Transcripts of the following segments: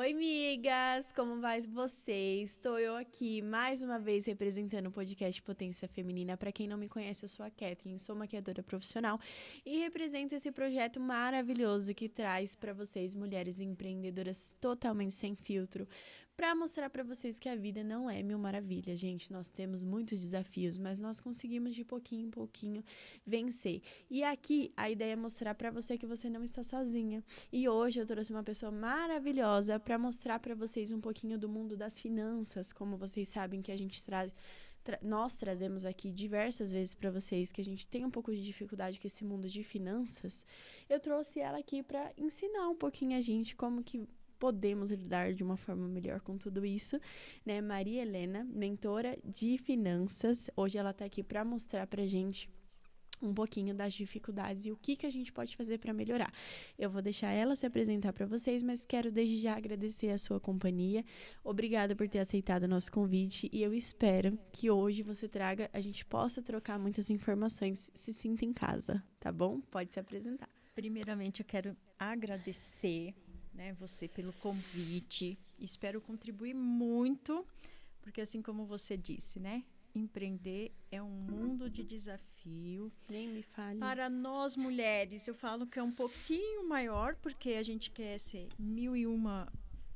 Oi, migas! Como vai vocês? Estou eu aqui mais uma vez representando o podcast Potência Feminina. Para quem não me conhece, eu sou a Kathleen, sou maquiadora profissional e represento esse projeto maravilhoso que traz para vocês, mulheres empreendedoras totalmente sem filtro, para mostrar para vocês que a vida não é mil maravilhas, gente. Nós temos muitos desafios, mas nós conseguimos de pouquinho em pouquinho vencer. E aqui a ideia é mostrar para você que você não está sozinha. E hoje eu trouxe uma pessoa maravilhosa para mostrar para vocês um pouquinho do mundo das finanças, como vocês sabem que a gente nós trazemos aqui diversas vezes para vocês que a gente tem um pouco de dificuldade com esse mundo de finanças. Eu trouxe ela aqui para ensinar um pouquinho a gente como que podemos lidar de uma forma melhor com tudo isso, né? Maria Helena, mentora de finanças. Hoje ela está aqui para mostrar para gente um pouquinho das dificuldades e o que a gente pode fazer para melhorar. Eu vou deixar ela se apresentar para vocês, mas quero desde já agradecer a sua companhia. Obrigada por ter aceitado o nosso convite e eu espero que hoje a gente possa trocar muitas informações, se sinta em casa, tá bom? Pode se apresentar. Primeiramente, eu quero agradecer, né, você pelo convite. Espero contribuir muito, porque assim como você disse, né? Empreender é um mundo de desafio. Nem me fale. Para nós mulheres, eu falo que é um pouquinho maior, porque a gente quer ser 1001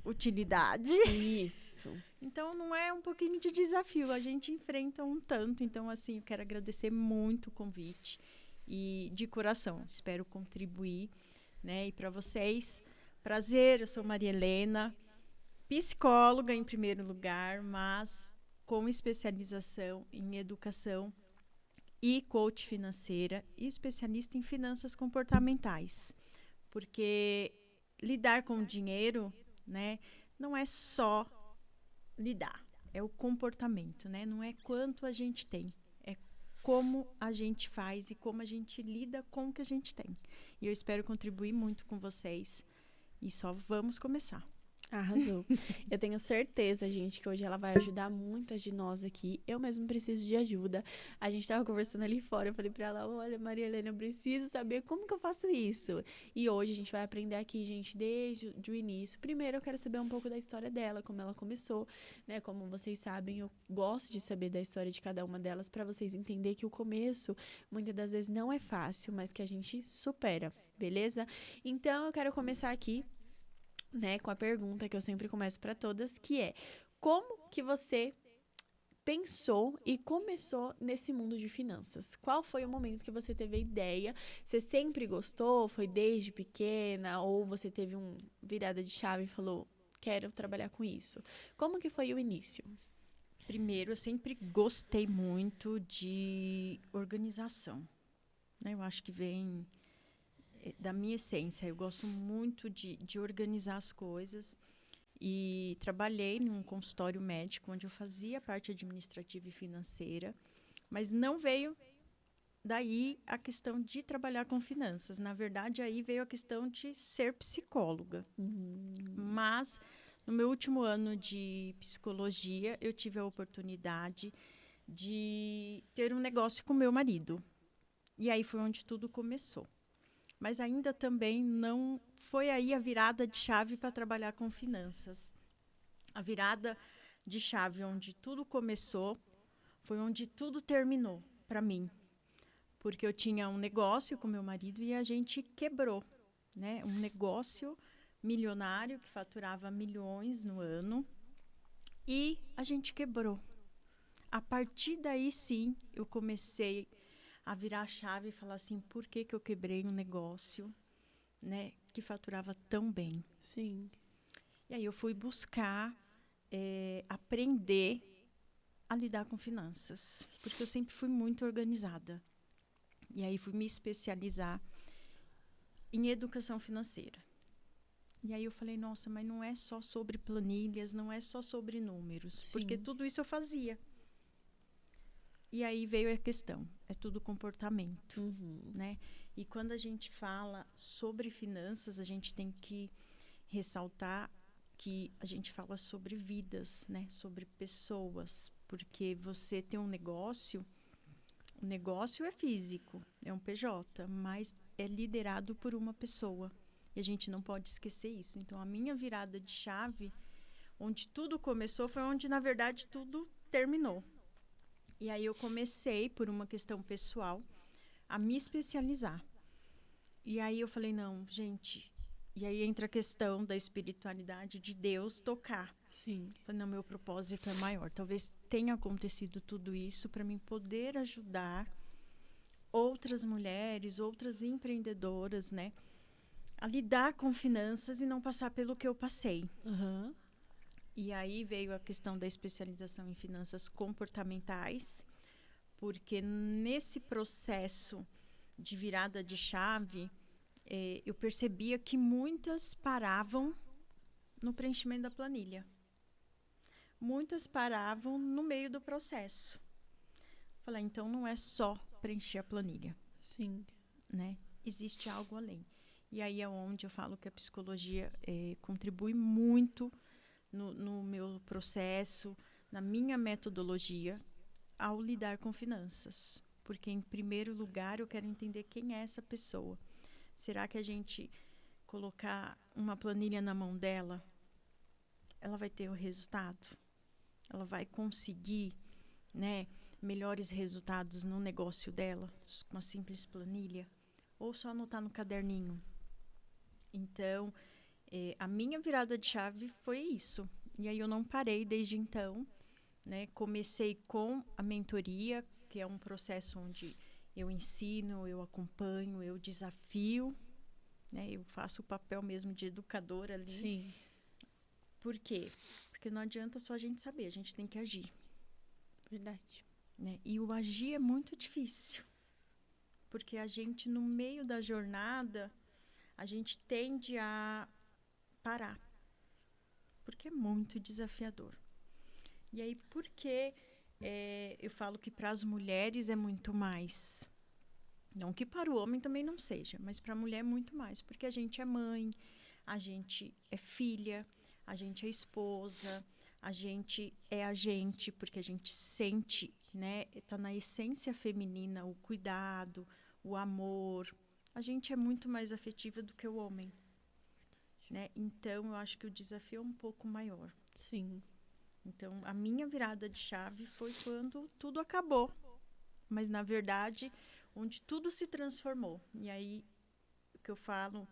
utilidade. Isso. Então, não é um pouquinho de desafio, a gente enfrenta um tanto. Então, assim, eu quero agradecer muito o convite e de coração, espero contribuir, né? E para vocês, prazer, eu sou Maria Helena, psicóloga em primeiro lugar, mas com especialização em educação e coach financeira e especialista em finanças comportamentais, porque lidar com o dinheiro, né, não é só lidar, é o comportamento, né? Não é quanto a gente tem, é como a gente faz e como a gente lida com o que a gente tem. E eu espero contribuir muito com vocês e só vamos começar. Arrasou. Eu tenho certeza, gente, que hoje ela vai ajudar muitas de nós aqui. Eu mesmo preciso de ajuda. A gente tava conversando ali fora, eu falei pra ela, olha, Maria Helena, eu preciso saber como que eu faço isso. E hoje a gente vai aprender aqui, gente, desde o início. Primeiro eu quero saber um pouco da história dela, como ela começou, né? Como vocês sabem, eu gosto de saber da história de cada uma delas para vocês entenderem que o começo, muitas das vezes, não é fácil, mas que a gente supera, beleza? Então eu quero começar aqui, né, com a pergunta que eu sempre começo para todas, que é: como que você pensou e começou nesse mundo de finanças? Qual foi o momento que você teve a ideia? Você sempre gostou? Foi desde pequena? Ou você teve uma virada de chave e falou, quero trabalhar com isso? Como que foi o início? Primeiro, eu sempre gostei muito de organização, né? Eu acho que vem da minha essência. Eu gosto muito de organizar as coisas e trabalhei num consultório médico onde eu fazia parte administrativa e financeira, mas não veio daí a questão de trabalhar com finanças. Na verdade, aí veio a questão de ser psicóloga. Mas no meu último ano de psicologia, eu tive a oportunidade de ter um negócio com meu marido. E aí foi onde tudo começou. Mas ainda também não foi aí a virada de chave para trabalhar com finanças. A virada de chave onde tudo começou foi onde tudo terminou para mim. Porque eu tinha um negócio com meu marido e a gente quebrou, né? Um negócio milionário que faturava milhões no ano e a gente quebrou. A partir daí, sim, eu comecei a virar a chave e falar assim, por que eu quebrei um negócio, né, que faturava tão bem? Sim. E aí eu fui buscar aprender a lidar com finanças, porque eu sempre fui muito organizada. E aí fui me especializar em educação financeira. E aí eu falei, nossa, mas não é só sobre planilhas, não é só sobre números, Sim. porque tudo isso eu fazia. E aí veio a questão, é tudo comportamento, né? E quando a gente fala sobre finanças, a gente tem que ressaltar que a gente fala sobre vidas, né? Sobre pessoas, porque você tem um negócio, o negócio é físico, é um PJ, mas é liderado por uma pessoa. E a gente não pode esquecer isso. Então, a minha virada de chave, onde tudo começou, foi onde, na verdade, tudo terminou. E aí eu comecei, por uma questão pessoal, a me especializar. E aí eu falei, não, gente... E aí entra a questão da espiritualidade, de Deus tocar. Sim. Falei, não, meu propósito é maior. Talvez tenha acontecido tudo isso para mim poder ajudar outras mulheres, outras empreendedoras, né? A lidar com finanças e não passar pelo que eu passei. Uhum. E aí veio a questão da especialização em finanças comportamentais, porque nesse processo de virada de chave, eu percebia que muitas paravam no preenchimento da planilha. Muitas paravam no meio do processo. Falei, então não é só preencher a planilha. Sim. Né? Existe algo além. E aí é onde eu falo que a psicologia contribui muito no meu processo, na minha metodologia, ao lidar com finanças. Porque, em primeiro lugar, eu quero entender quem é essa pessoa. Será que a gente colocar uma planilha na mão dela, ela vai ter o resultado? Ela vai conseguir, né, melhores resultados no negócio dela, com uma simples planilha? Ou só anotar no caderninho? Então, a minha virada de chave foi isso. E aí eu não parei desde então, né? Comecei com a mentoria, que é um processo onde eu ensino, eu acompanho, eu desafio, né? Eu faço o papel mesmo de educadora ali. Sim. Por quê? Porque não adianta só a gente saber, a gente tem que agir. Verdade. Né? E o agir é muito difícil. Porque a gente, no meio da jornada, a gente tende a parar. Porque é muito desafiador. E aí, por que eu falo que para as mulheres é muito mais? Não que para o homem também não seja, mas para a mulher é muito mais. Porque a gente é mãe, a gente é filha, a gente é esposa, a gente, porque a gente sente, né? Está na essência feminina o cuidado, o amor. A gente é muito mais afetiva do que o homem. Né? Então, eu acho que o desafio é um pouco maior. Sim. Então, a minha virada de chave foi quando tudo acabou. Mas, na verdade, onde tudo se transformou. E aí, o que eu falo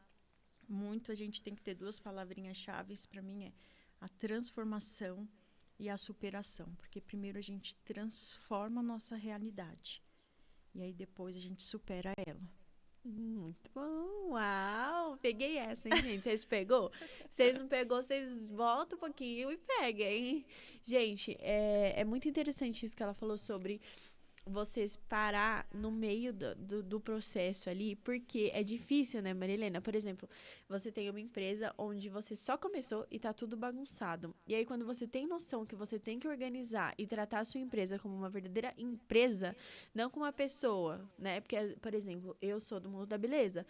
muito, a gente tem que ter duas palavrinhas chaves para mim, é a transformação e a superação. Porque primeiro a gente transforma a nossa realidade. E aí depois a gente supera ela. Muito bom. Uau! Peguei essa, hein, gente? Vocês pegou? Vocês não pegou, vocês voltam um pouquinho e peguem. Gente, é muito interessante isso que ela falou sobre vocês parar no meio do processo ali, porque é difícil, né, Marilena? Por exemplo, você tem uma empresa onde você só começou e tá tudo bagunçado. E aí, quando você tem noção que você tem que organizar e tratar a sua empresa como uma verdadeira empresa, não como uma pessoa, né? Porque, por exemplo, eu sou do mundo da beleza.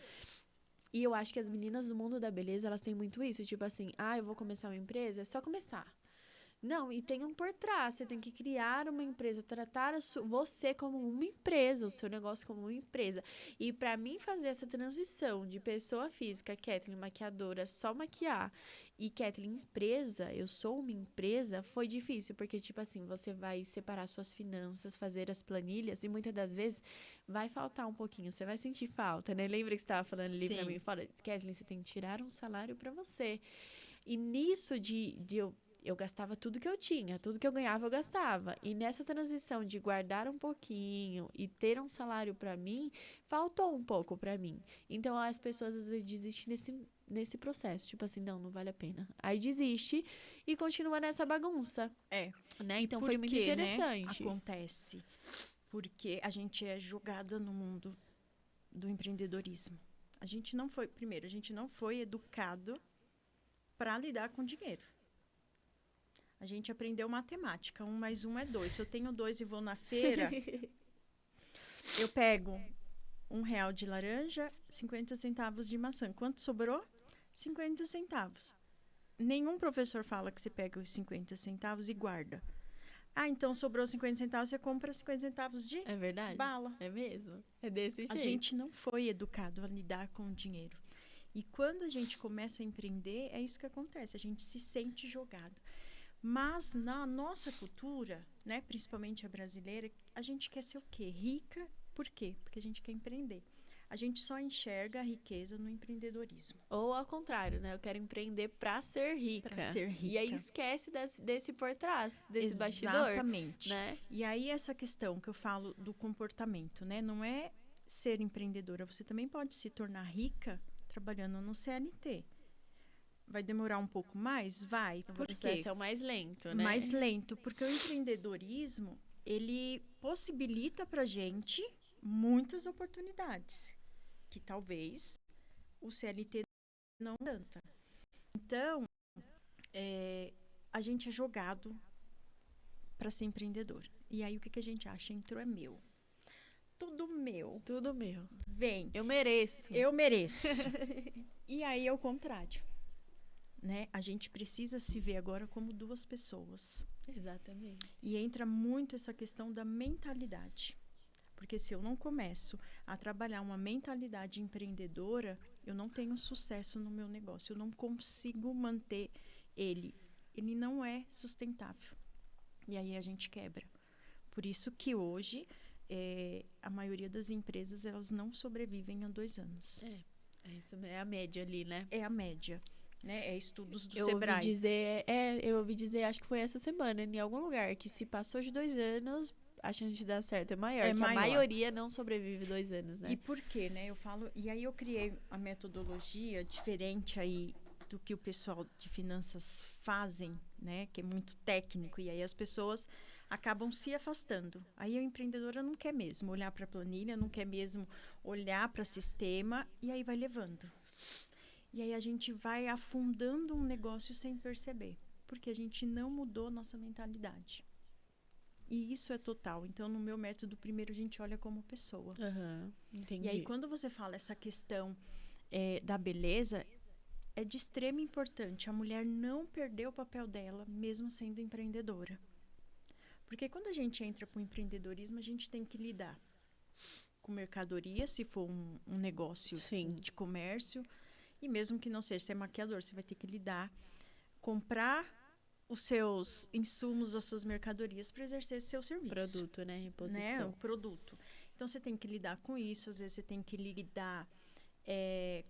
E eu acho que as meninas do mundo da beleza, elas têm muito isso. Tipo assim, eu vou começar uma empresa, é só começar. Não, e tem um por trás. Você tem que criar uma empresa, tratar você como uma empresa, o seu negócio como uma empresa. E para mim fazer essa transição de pessoa física, Kathleen, maquiadora, só maquiar, e Kathleen, empresa, eu sou uma empresa, foi difícil, porque, tipo assim, você vai separar suas finanças, fazer as planilhas, e muitas das vezes vai faltar um pouquinho, você vai sentir falta, né? Lembra que você estava falando ali pra mim? Fala, Kathleen, você tem que tirar um salário para você. E nisso eu gastava tudo que eu tinha, tudo que eu ganhava eu gastava. E nessa transição de guardar um pouquinho e ter um salário para mim, faltou um pouco para mim. Então as pessoas às vezes desistem nesse processo, tipo assim, não vale a pena. Aí desiste e continua nessa bagunça. Né? Então foi muito interessante. Né, acontece porque a gente é jogada no mundo do empreendedorismo. A gente não foi educado para lidar com dinheiro. A gente aprendeu matemática. 1 mais 1 é 2. Se eu tenho 2 e vou na feira, eu pego R$1 de laranja, 50 centavos de maçã. Quanto sobrou? 50 centavos. Nenhum professor fala que você pega os 50 centavos e guarda. Então sobrou 50 centavos, você compra 50 centavos de É verdade? bala. É mesmo? É desse jeito. A gente não foi educado a lidar com o dinheiro. E quando a gente começa a empreender, é isso que acontece, a gente se sente jogado. Mas na nossa cultura, né, principalmente a brasileira, a gente quer ser o quê? Rica. Por quê? Porque a gente quer empreender. A gente só enxerga a riqueza no empreendedorismo. Ou ao contrário, né? Eu quero empreender para ser rica. Para ser rica. E aí esquece desse por trás, desse bastidor. Exatamente. Né? E aí essa questão que eu falo do comportamento, né? Não é ser empreendedora. Você também pode se tornar rica trabalhando no CLT. Vai demorar um pouco mais? Vai. O Por processo quê? é o mais lento, né? Mais lento, porque o empreendedorismo, ele possibilita pra gente muitas oportunidades, que talvez o CLT não tanta. Então, a gente é jogado para ser empreendedor. E aí, o que a gente acha? Entrou é meu. Tudo meu. Tudo meu. Vem. Eu mereço. Eu mereço. E aí é o contrário. Né? A gente precisa se ver agora como duas pessoas. Exatamente. E entra muito essa questão da mentalidade. Porque se eu não começo a trabalhar uma mentalidade empreendedora, eu não tenho sucesso no meu negócio. Eu não consigo manter ele. Ele não é sustentável. E aí a gente quebra. Por isso que hoje, a maioria das empresas, elas não sobrevivem a 2 anos. Isso é a média ali, né? É a média. Né? É estudos do eu Sebrae. Eu ouvi dizer, acho que foi essa semana, em algum lugar, que se passou de 2 anos, a chance de dar certo é maior. Que a maioria não sobrevive 2 anos, né? E por quê, né? Eu falo... E aí eu criei a metodologia diferente aí do que o pessoal de finanças fazem, né? Que é muito técnico. E aí as pessoas acabam se afastando. Aí a empreendedora não quer mesmo olhar para a planilha, não quer mesmo olhar para o sistema, e aí vai levando. E aí a gente vai afundando um negócio sem perceber, porque a gente não mudou nossa mentalidade. E isso é total. Então, no meu método, primeiro a gente olha como pessoa. Entendi. E aí, quando você fala essa questão da beleza, é de extrema importância a mulher não perder o papel dela, mesmo sendo empreendedora. Porque quando a gente entra para o empreendedorismo, a gente tem que lidar com mercadoria, se for um negócio de comércio. E mesmo que não seja, ser maquiador, você vai ter que lidar, comprar os seus insumos, as suas mercadorias para exercer seu serviço. Produto, né? Reposição. Né? O produto. Então, você tem que lidar com isso. Às vezes, você tem que lidar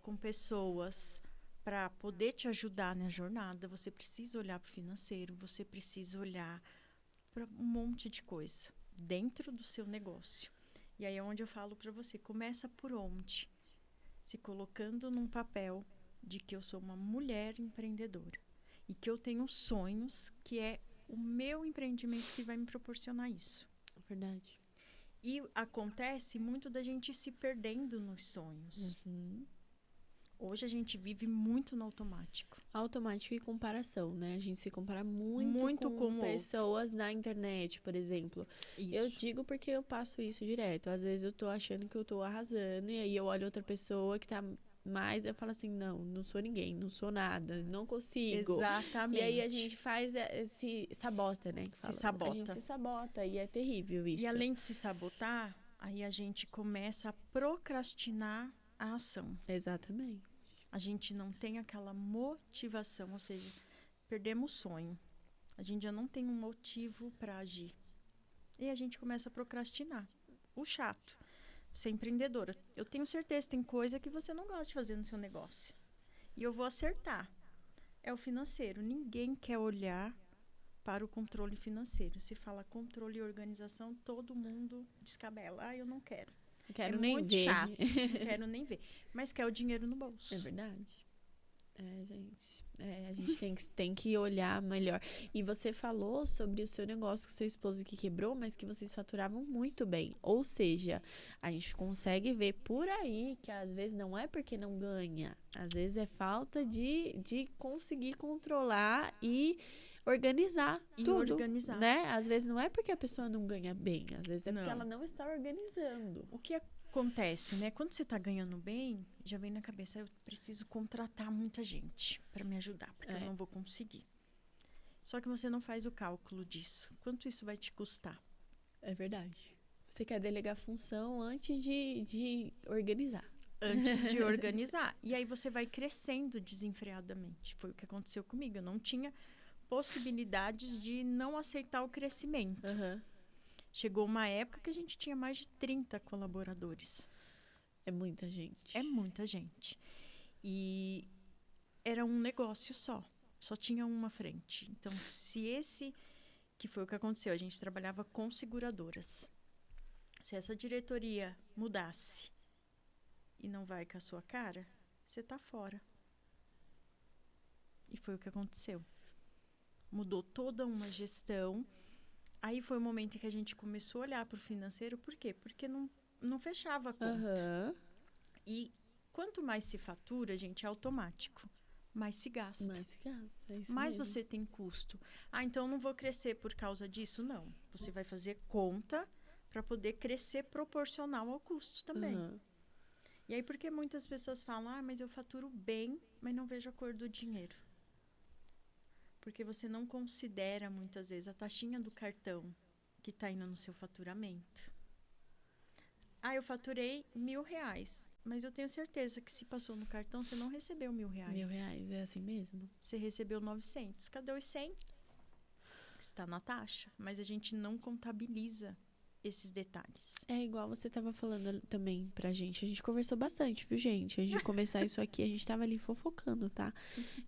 com pessoas para poder te ajudar na jornada. Você precisa olhar para o financeiro, você precisa olhar para um monte de coisa dentro do seu negócio. E aí é onde eu falo para você, começa por onde? Se colocando num papel de que eu sou uma mulher empreendedora e que eu tenho sonhos, que é o meu empreendimento que vai me proporcionar isso. Verdade. E acontece muito da gente se perdendo nos sonhos. Hoje a gente vive muito no automático. Automático e comparação, né? A gente se compara muito com pessoas na internet, por exemplo. Isso. Eu digo porque eu passo isso direto. Às vezes eu tô achando que eu tô arrasando e aí eu olho outra pessoa que tá mais, eu falo assim, não sou ninguém, não sou nada, não consigo. Exatamente. E aí a gente se sabota, né? Se sabota. A gente se sabota e é terrível isso. E além de se sabotar, aí a gente começa a procrastinar a ação. Exatamente. A gente não tem aquela motivação, ou seja, perdemos o sonho. A gente já não tem um motivo para agir. E a gente começa a procrastinar. O chato. Ser empreendedora. Eu tenho certeza que tem coisa que você não gosta de fazer no seu negócio. E eu vou acertar. É o financeiro. Ninguém quer olhar para o controle financeiro. Se fala controle e organização, todo mundo descabela. Eu não quero. Quero nem muito ver. chato. Não quero nem ver. Mas quer o dinheiro no bolso. É verdade. Gente. A gente tem que olhar melhor. E você falou sobre o seu negócio com seu esposo que quebrou, mas que vocês faturavam muito bem. Ou seja, a gente consegue ver por aí que às vezes não é porque não ganha. Às vezes é falta de conseguir controlar e organizar tudo, né? Às vezes não é porque a pessoa não ganha bem, às vezes é porque ela não está organizando. O que acontece, né? Quando você está ganhando bem, já vem na cabeça, eu preciso contratar muita gente para me ajudar, porque eu não vou conseguir. Só que você não faz o cálculo disso. Quanto isso vai te custar? É verdade. Você quer delegar função antes de organizar. antes de organizar. E aí você vai crescendo desenfreadamente. Foi o que aconteceu comigo. Eu não tinha possibilidades de não aceitar o crescimento. Aham. Chegou uma época que a gente tinha mais de 30 colaboradores. É muita gente. É muita gente. E era um negócio só. Só tinha uma frente. Então, se esse, que foi o que aconteceu, a gente trabalhava com seguradoras. Se essa diretoria mudasse e não vai com a sua cara, você está fora. E foi o que aconteceu. Mudou toda uma gestão. Aí foi o momento em que a gente começou a olhar para o financeiro. Por quê? Porque não fechava a conta. Aham. E quanto mais se fatura, gente, é automático. Mais se gasta. Mais se gasta, é isso Mais mesmo. você tem custo. Ah, então eu não vou crescer por causa disso? Não. Você vai fazer conta para poder crescer proporcional ao custo também. Aham. E aí, porque muitas pessoas falam, mas eu faturo bem, mas não vejo a cor do dinheiro. Porque você não considera, muitas vezes, a taxinha do cartão que está indo no seu faturamento. Eu faturei R$1.000, mas eu tenho certeza que se passou no cartão, você não recebeu R$1.000. R$1.000, é assim mesmo? Você recebeu 900. Cadê os 100? Está na taxa, mas a gente não contabiliza esses detalhes. É igual você tava falando também pra gente. A gente conversou bastante, viu, gente? Antes de começar isso aqui, a gente tava ali fofocando, tá?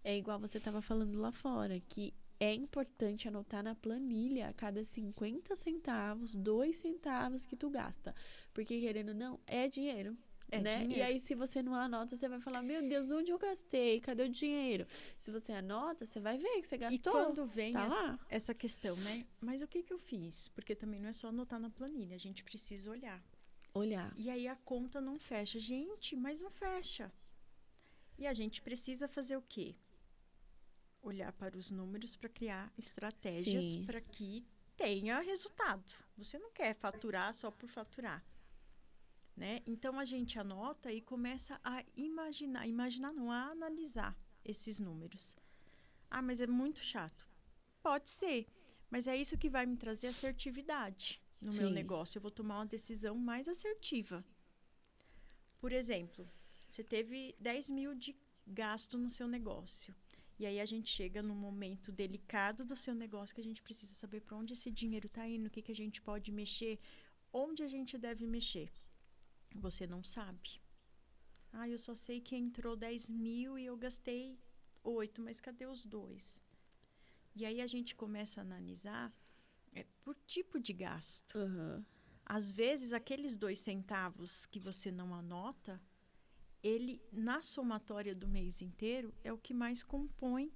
É igual você tava falando lá fora, que é importante anotar na planilha a cada 50 centavos, 2 centavos que tu gasta. Porque, querendo ou não, é dinheiro. É né? dinheiro. E aí, se você não anota, você vai falar, meu Deus, onde eu gastei? Cadê o dinheiro? Se você anota, você vai ver que você E gastou. quando vem tá lá. essa questão, né? Mas o que eu fiz? Porque também não é só anotar na planilha, a gente precisa olhar. Olhar. E aí a conta não fecha. Gente, mas não fecha. E a gente precisa fazer o quê? Olhar para os números para criar estratégias Sim. para que tenha resultado. Você não quer faturar só por faturar. Né? Então, a gente anota e começa a imaginar não, a analisar esses números. Mas é muito chato. Pode ser, mas é isso que vai me trazer assertividade no meu Sim. negócio. Eu vou tomar uma decisão mais assertiva. Por exemplo, você teve 10 mil de gasto no seu negócio. E aí a gente chega num momento delicado do seu negócio que a gente precisa saber para onde esse dinheiro está indo, o que a gente pode mexer, onde a gente deve mexer. Você não sabe. Eu só sei que entrou 10 mil e eu gastei 8, mas cadê os 2? E aí a gente começa a analisar por tipo de gasto. Uhum. Às vezes, aqueles 2 centavos que você não anota, ele, na somatória do mês inteiro, é o que mais compõe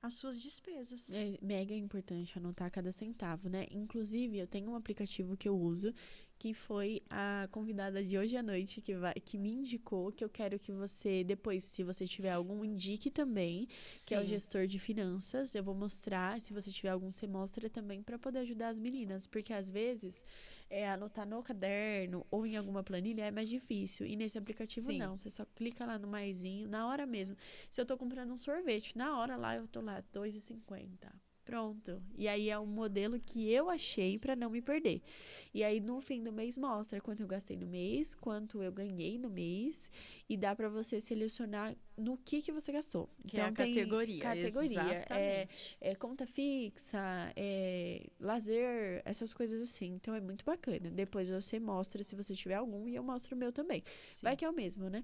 as suas despesas. É mega importante anotar cada centavo, né? Inclusive, eu tenho um aplicativo que eu uso, que foi a convidada de hoje à noite que me indicou, que eu quero que você, depois, se você tiver algum, indique também, que é o Sim. gestor de finanças. Eu vou mostrar, se você tiver algum, você mostra também para poder ajudar as meninas, porque às vezes anotar no caderno ou em alguma planilha é mais difícil. E nesse aplicativo Sim. não, você só clica lá no maisinho, na hora mesmo. Se eu tô comprando um sorvete, na hora lá eu tô lá, R$2,50. Pronto. E aí é um modelo que eu achei pra não me perder. E aí no fim do mês mostra quanto eu gastei no mês, quanto eu ganhei no mês, e dá pra você selecionar no que você gastou. Que é a tem categoria. Exatamente. Conta fixa, lazer, essas coisas assim. Então é muito bacana. Depois você mostra se você tiver algum e eu mostro o meu também. Sim. Vai que é o mesmo, né?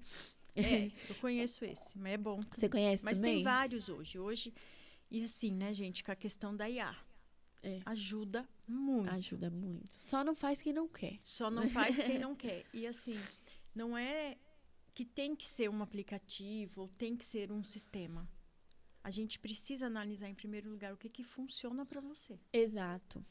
Eu conheço esse, mas é bom. Você conhece mas também? Tem vários hoje. E assim, né, gente, com a questão da IA. Ajuda muito. Ajuda muito. Só não faz quem não quer. Só não faz quem não quer. E assim, não é que tem que ser um aplicativo ou tem que ser um sistema. A gente precisa analisar, em primeiro lugar, o que funciona para você. Exato.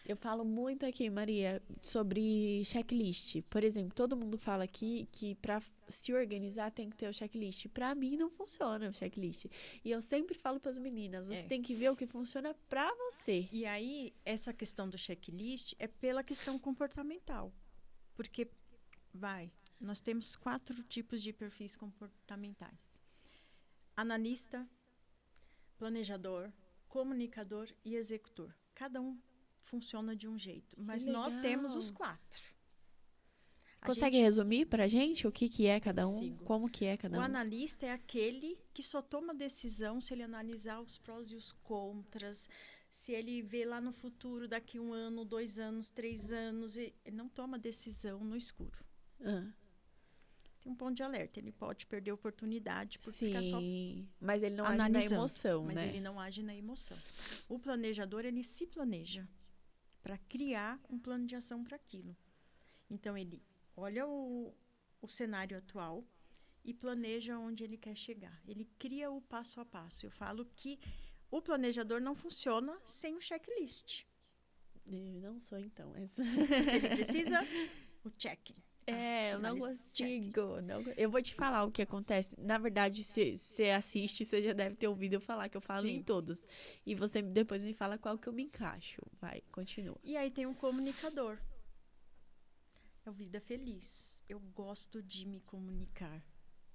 Eu falo muito aqui, Maria, sobre checklist. Por exemplo, todo mundo fala aqui que para se organizar tem que ter o checklist. Para mim não funciona o checklist. E eu sempre falo para as meninas, você tem que ver o que funciona para você. E aí, essa questão do checklist é pela questão comportamental. Porque, nós temos 4 tipos de perfis comportamentais. Analista, planejador, comunicador e executor. Cada um funciona de um jeito, mas nós temos os 4. Consegue resumir pra gente o que é cada um? Consigo. Como que é cada O um? analista é aquele que só toma decisão se ele analisar os prós e os contras, se ele vê lá no futuro, daqui 1 ano, 2 anos, 3 anos, ele não toma decisão no escuro. Ah, Tem um ponto de alerta, ele pode perder a oportunidade por ficar só sim, mas ele não age na analisando, emoção, mas né? ele não age na emoção. O planejador, ele se planeja para criar um plano de ação para aquilo. Então, ele olha o cenário atual e planeja onde ele quer chegar. Ele cria o passo a passo. Eu falo que o planejador não funciona sem o checklist. Eu não sou, então. Ele precisa o check. Eu não Analisa, consigo. Eu vou te falar o que acontece. Na verdade, se você assiste, você já deve ter ouvido eu falar, que eu falo Sim. em todos. E você depois me fala qual que eu me encaixo. Vai, continua. E aí tem um comunicador. É o Vida Feliz. Eu gosto de me comunicar.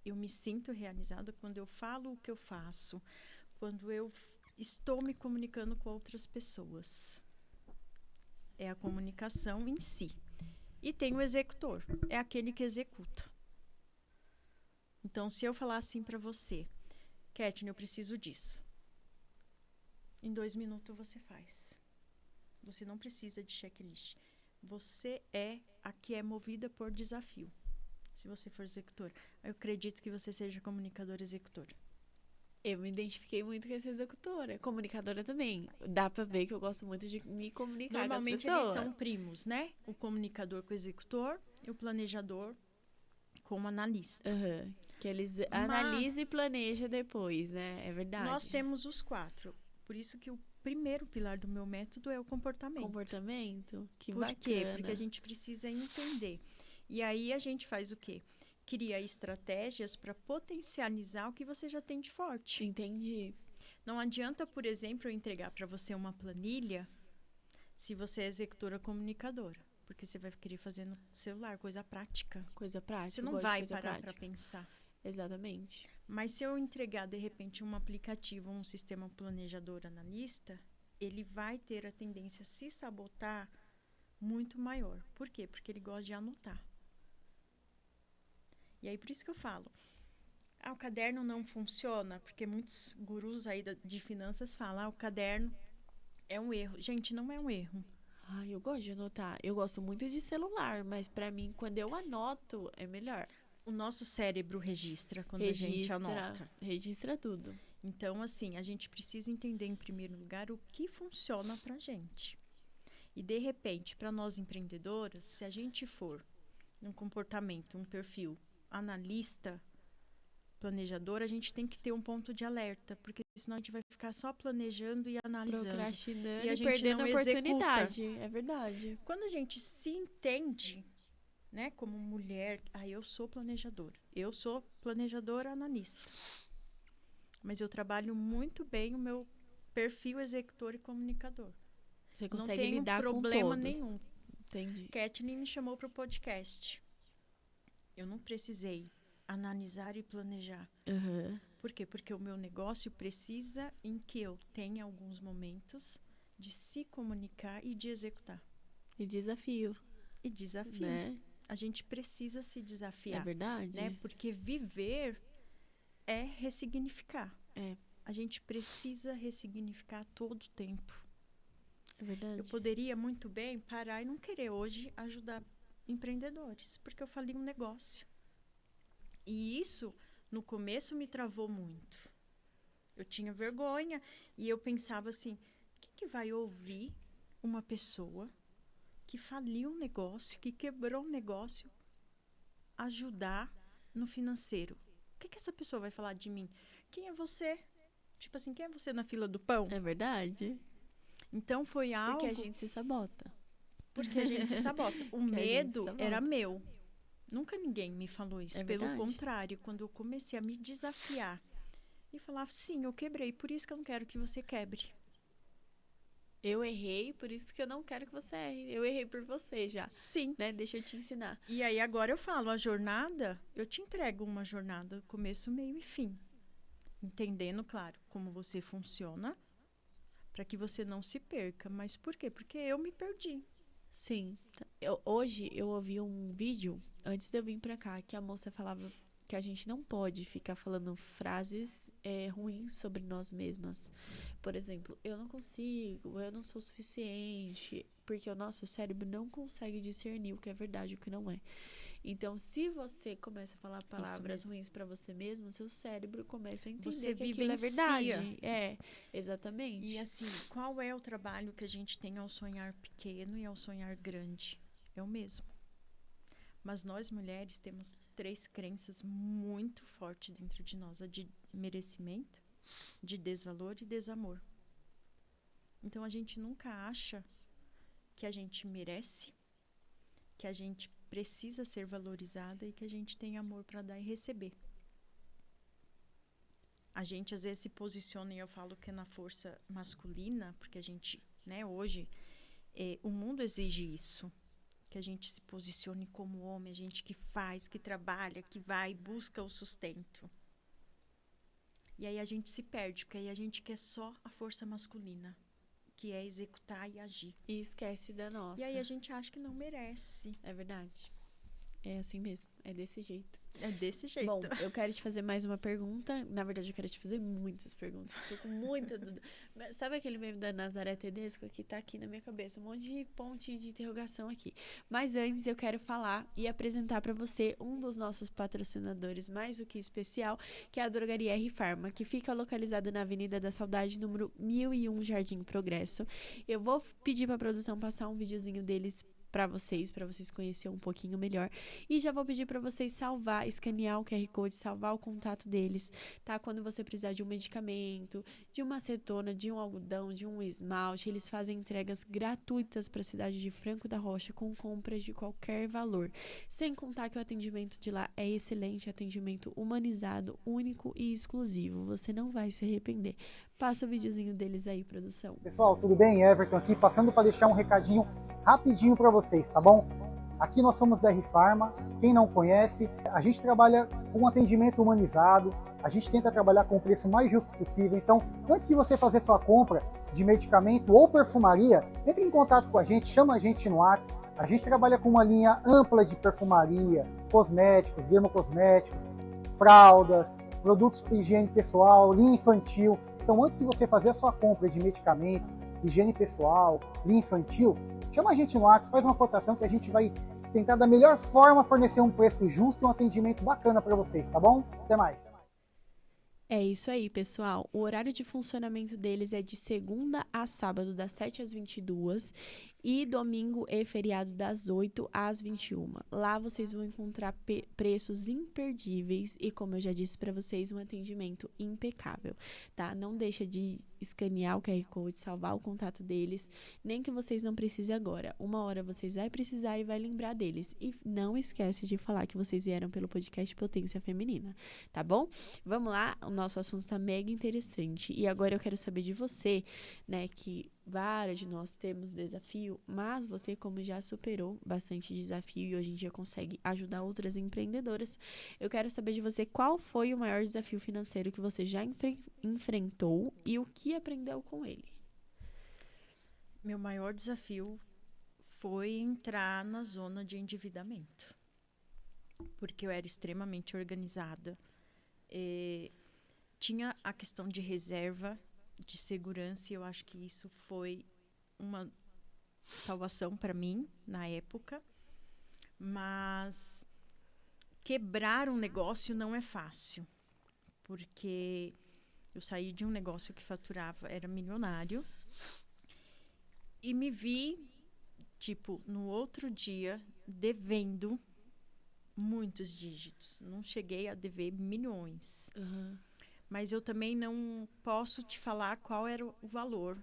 Eu me sinto realizada quando eu falo o que eu faço, quando eu estou me comunicando com outras pessoas. É a comunicação em si. E tem o executor, é aquele que executa. Então, se eu falar assim para você, Kathleen, eu preciso disso. Em 2 minutos você faz. Você não precisa de checklist. Você é a que é movida por desafio. Se você for executor, eu acredito que você seja comunicador executor. Eu me identifiquei muito com essa executora, comunicadora também. Dá pra ver que eu gosto muito de me comunicar Normalmente com as pessoas. eles são primos, né? O comunicador com o executor e o planejador com o analista. Uhum. Que eles analisam e planejam depois, né? É verdade. Nós temos os 4. Por isso que o primeiro pilar do meu método é o comportamento. Comportamento? Que Por bacana. quê? Porque a gente precisa entender. E aí a gente faz o quê? Cria estratégias para potencializar o que você já tem de forte. Entendi. Não adianta, por exemplo, eu entregar para você uma planilha se você é executora comunicadora. Porque você vai querer fazer no celular, coisa prática. Coisa prática. Você não vai parar para pensar. Exatamente. Mas se eu entregar, de repente, um aplicativo, um sistema planejador analista, ele vai ter a tendência a se sabotar muito maior. Por quê? Porque ele gosta de anotar. E aí, por isso que eu falo, o caderno não funciona, porque muitos gurus aí de finanças falam, o caderno é um erro. Gente, não é um erro. Eu gosto de anotar. Eu gosto muito de celular, mas pra mim, quando eu anoto, é melhor. O nosso cérebro registra quando a gente anota. Registra tudo. Então, assim, a gente precisa entender, em primeiro lugar, o que funciona pra gente. E, de repente, para nós empreendedoras, se a gente for num comportamento, um perfil analista, planejador, a gente tem que ter um ponto de alerta, porque senão a gente vai ficar só planejando e analisando. Procrastinando e a gente perdendo não a executa. oportunidade. É verdade. Quando a gente se entende, né, como mulher, eu sou planejadora. Eu sou planejadora analista. Mas eu trabalho muito bem o meu perfil executor e comunicador. Você consegue lidar com todos. Não tem problema nenhum. Entendi. Kathleen me chamou para o podcast. Eu não precisei analisar e planejar. Uhum. Por quê? Porque o meu negócio precisa em que eu tenha alguns momentos de se comunicar e de executar. E desafio. E desafio. Né? A gente precisa se desafiar. É verdade. Né? Porque viver é ressignificar. A gente precisa ressignificar todo o tempo. É verdade. Eu poderia muito bem parar e não querer hoje ajudar empreendedores, porque eu falei um negócio. E isso, no começo, me travou muito. Eu tinha vergonha e eu pensava assim, quem que vai ouvir uma pessoa que faliu um negócio, que quebrou um negócio, ajudar no financeiro? O que essa pessoa vai falar de mim? Quem é você? Tipo assim, quem é você na fila do pão? É verdade. Então foi algo... Porque a gente se sabota. Porque a gente se sabota. O medo era meu. Nunca ninguém me falou isso. Pelo contrário, quando eu comecei a me desafiar e falar, sim, eu quebrei, por isso que eu não quero que você quebre. Eu errei, por isso que eu não quero que você erre. Eu errei por você já. Sim. Né? Deixa eu te ensinar. E aí agora eu falo, a jornada, eu te entrego uma jornada, começo, meio e fim. Entendendo, claro, como você funciona, para que você não se perca. Mas por quê? Porque eu me perdi. Sim. Hoje eu ouvi um vídeo, antes de eu vir pra cá, que a moça falava que a gente não pode ficar falando frases ruins sobre nós mesmas. Por exemplo, eu não consigo, eu não sou suficiente, porque o nosso cérebro não consegue discernir o que é verdade e o que não é. Então, se você começa a falar Isso palavras mesmo. ruins pra você mesmo, seu cérebro começa a Você entender que aquilo é vivencia. verdade. Exatamente. E assim, qual é o trabalho que a gente tem ao sonhar pequeno e ao sonhar grande? É o mesmo. Mas nós mulheres temos 3 crenças muito fortes dentro de nós: a de merecimento, de desvalor e desamor. Então a gente nunca acha que a gente merece, que a gente precisa ser valorizada e que a gente tem amor para dar e receber. A gente às vezes se posiciona, e eu falo que é na força masculina, porque a gente, né, hoje, o mundo exige isso, que a gente se posicione como homem, a gente que faz, que trabalha, que vai, busca o sustento. E aí a gente se perde, porque aí a gente quer só a força masculina, que é executar e agir. E esquece da nossa. E aí a gente acha que não merece. É verdade. É assim mesmo. É desse jeito. É desse jeito. Bom, eu quero te fazer mais uma pergunta. Na verdade, eu quero te fazer muitas perguntas. Tô com muita dúvida. Sabe aquele meme da Nazaré Tedesco que tá aqui na minha cabeça? Um monte de pontinho de interrogação aqui. Mas antes, eu quero falar e apresentar pra você um dos nossos patrocinadores mais do que especial, que é a Drogaria R Farma, que fica localizada na Avenida da Saudade, número 1001, Jardim Progresso. Eu vou pedir pra produção passar um videozinho deles para vocês conhecerem um pouquinho melhor. E já vou pedir para vocês salvar, escanear o QR Code, salvar o contato deles, tá? Quando você precisar de um medicamento, de uma acetona, de um algodão, de um esmalte, eles fazem entregas gratuitas para a cidade de Franco da Rocha com compras de qualquer valor. Sem contar que o atendimento de lá é excelente, atendimento humanizado, único e exclusivo. Você não vai se arrepender. Passa o videozinho deles aí, produção. Pessoal, tudo bem? Everton aqui, passando para deixar um recadinho rapidinho para vocês, tá bom? Aqui nós somos da R Farma, quem não conhece, a gente trabalha com um atendimento humanizado, a gente tenta trabalhar com o preço mais justo possível, então antes de você fazer sua compra de medicamento ou perfumaria, entre em contato com a gente, chama a gente no WhatsApp, a gente trabalha com uma linha ampla de perfumaria, cosméticos, dermocosméticos, fraldas, produtos para higiene pessoal, linha infantil. Então antes de você fazer a sua compra de medicamento, higiene pessoal, linha infantil, chama a gente no WhatsApp, faz uma cotação que a gente vai tentar da melhor forma fornecer um preço justo e um atendimento bacana para vocês, tá bom? Até mais! É isso aí, pessoal. O horário de funcionamento deles é de segunda a sábado, das 7 às 22 e domingo e feriado das 8 às 21. Lá vocês vão encontrar preços imperdíveis e, como eu já disse para vocês, um atendimento impecável, tá? Não deixa de escanear o QR Code, salvar o contato deles, nem que vocês não precisem agora. Uma hora vocês vão precisar e vai lembrar deles. E não esquece de falar que vocês vieram pelo podcast Potência Feminina, tá bom? Vamos lá, o nosso assunto está mega interessante. E agora eu quero saber de você, né, que vários de nós temos desafio, mas você, como já superou bastante desafio e hoje em dia consegue ajudar outras empreendedoras, eu quero saber de você qual foi o maior desafio financeiro que você já enfrentou e o que aprendeu com ele. Meu maior desafio foi entrar na zona de endividamento, porque eu era extremamente organizada. Tinha a questão de reserva, de segurança, e eu acho que isso foi uma salvação para mim na época. Mas quebrar um negócio não é fácil, porque eu saí de um negócio que faturava, era milionário, e me vi, tipo, no outro dia, devendo muitos dígitos. Não cheguei a dever milhões. Uhum. Mas eu também não posso te falar qual era o valor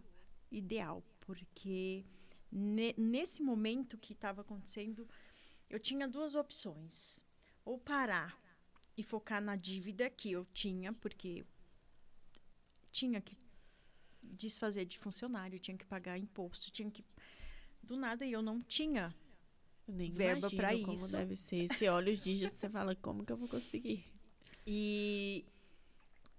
ideal, porque nesse momento que estava acontecendo, eu tinha 2 opções. Ou parar e focar na dívida que eu tinha, porque tinha que desfazer de funcionário, tinha que pagar imposto, tinha que... Do nada, eu não tinha Nem verba para imagino como isso. deve ser. Você olha os dígitos e você fala, como que eu vou conseguir? E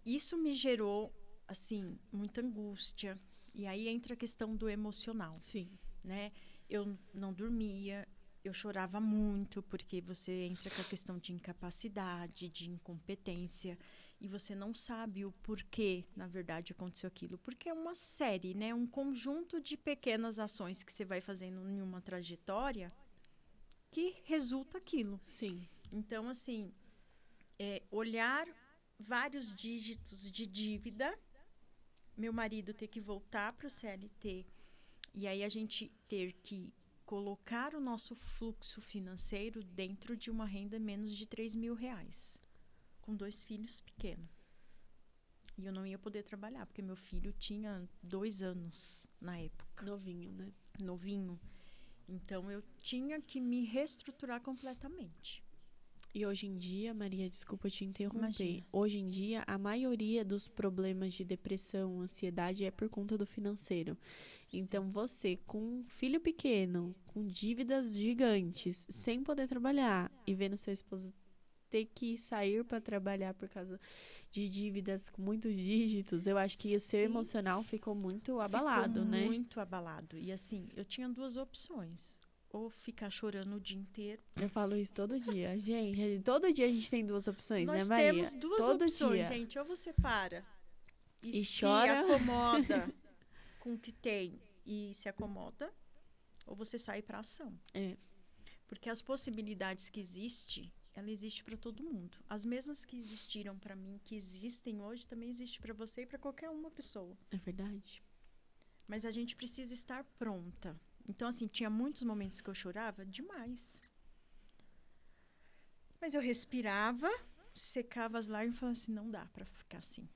isso me gerou, assim, muita angústia. E aí entra a questão do emocional, Sim. né? eu não dormia, eu chorava muito, porque você entra com a questão de incapacidade, de incompetência, e você não sabe o porquê, na verdade, aconteceu aquilo. Porque é uma série, né? Um conjunto de pequenas ações que você vai fazendo em uma trajetória que resulta aquilo. Sim. Então, assim, olhar vários dígitos de dívida, meu marido ter que voltar para o CLT, e aí a gente ter que colocar o nosso fluxo financeiro dentro de uma renda menos de R$ 3.000, com 2 filhos pequenos. E eu não ia poder trabalhar, porque meu filho tinha 2 anos na época. Novinho, né? Novinho. Então, eu tinha que me reestruturar completamente. E hoje em dia, Maria, desculpa te interromper. Imagina. Hoje em dia, a maioria dos problemas de depressão, ansiedade é por conta do financeiro. Então, você com um filho pequeno, com dívidas gigantes, sem poder trabalhar e vendo seu esposo ter que sair para trabalhar por causa de dívidas com muitos dígitos, eu acho que o seu Sim. emocional ficou muito abalado, Ficou né? muito abalado. E assim, eu tinha 2 opções. Ou ficar chorando o dia inteiro. Eu falo isso todo dia. Gente, todo dia a gente tem 2 opções, Nós né, Maria? temos 2 todo opções, dia. gente. Ou você para E se chora. acomoda com o que tem e se acomoda, ou você sai para ação. É. Porque as possibilidades que existem, ela existe para todo mundo. As mesmas que existiram para mim, que existem hoje, também existe para você e para qualquer uma pessoa. É verdade. Mas a gente precisa estar pronta. Então, assim, tinha muitos momentos que eu chorava demais. Mas eu respirava, secava as lágrimas e falava assim, não dá para ficar assim.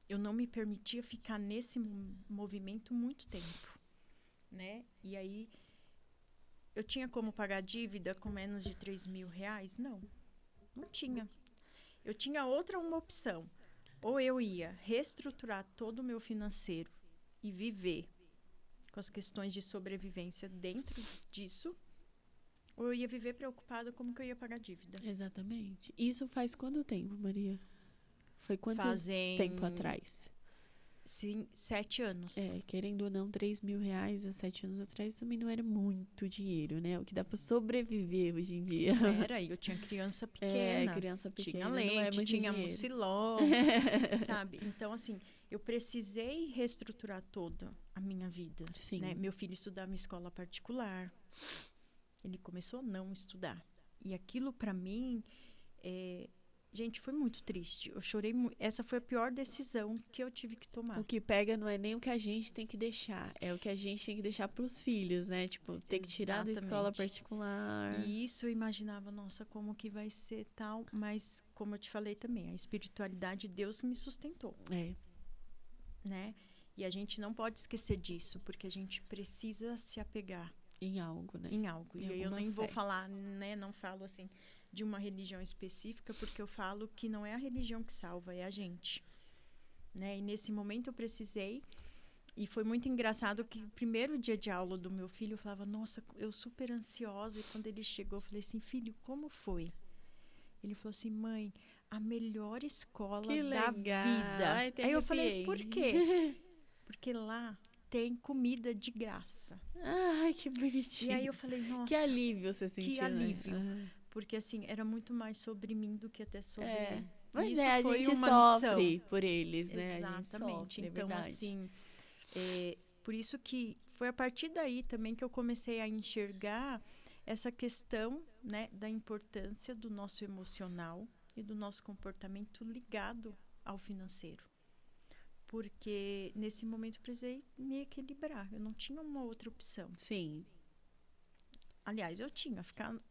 Eu não me permitia ficar nesse movimento muito tempo, né? E aí, eu tinha como pagar dívida com menos de R$ 3.000? Não tinha. Eu tinha uma opção. Ou eu ia reestruturar todo o meu financeiro e viver com as questões de sobrevivência dentro disso, ou eu ia viver preocupada como que eu ia pagar dívida. Exatamente. Isso faz quanto tempo, Maria? Foi quanto tempo atrás? Sim, 7 anos. Querendo ou não, R$ 3.000 há 7 anos atrás também não era muito dinheiro, né? O que dá pra sobreviver hoje em dia. Era, e eu tinha criança pequena. Criança pequena, tinha leite, não é muito tinha dinheiro. mucilão, sabe? Então, assim, eu precisei reestruturar toda a minha vida. Sim. Né? Meu filho estudava em escola particular. Ele começou a não estudar. E aquilo, para mim, gente, foi muito triste. Eu chorei muito. Essa foi a pior decisão que eu tive que tomar. O que pega não é nem o que a gente tem que deixar, é o que a gente tem que deixar pros filhos, né? Tipo, ter que tirar da escola particular. E isso eu imaginava, nossa, como que vai ser tal. Mas, como eu te falei também, a espiritualidade de Deus me sustentou. Né? E a gente não pode esquecer disso, porque a gente precisa se apegar. Em algo, né? Em algo. Em e eu nem fé. vou falar, né? Não falo assim de uma religião específica, porque eu falo que não é a religião que salva, é a gente. Né? E nesse momento eu precisei, e foi muito engraçado que o primeiro dia de aula do meu filho, eu falava, nossa, eu super ansiosa, e quando ele chegou, eu falei assim, filho, como foi? Ele falou assim, mãe, a melhor escola da vida. Aí eu falei, por quê? Porque lá tem comida de graça. Ai, que bonitinho. E aí eu falei, nossa. Que alívio você sentiu, que alívio. Né? Porque, assim, era muito mais sobre mim do que até sobre ele. Mas isso a foi gente uma sofre missão. por eles, né? Exatamente. A gente sofre, Então, verdade. assim, por isso que foi a partir daí também que eu comecei a enxergar essa questão, né, da importância do nosso emocional e do nosso comportamento ligado ao financeiro. Porque nesse momento eu precisei me equilibrar. Eu não tinha uma outra opção. Sim. Aliás, eu tinha,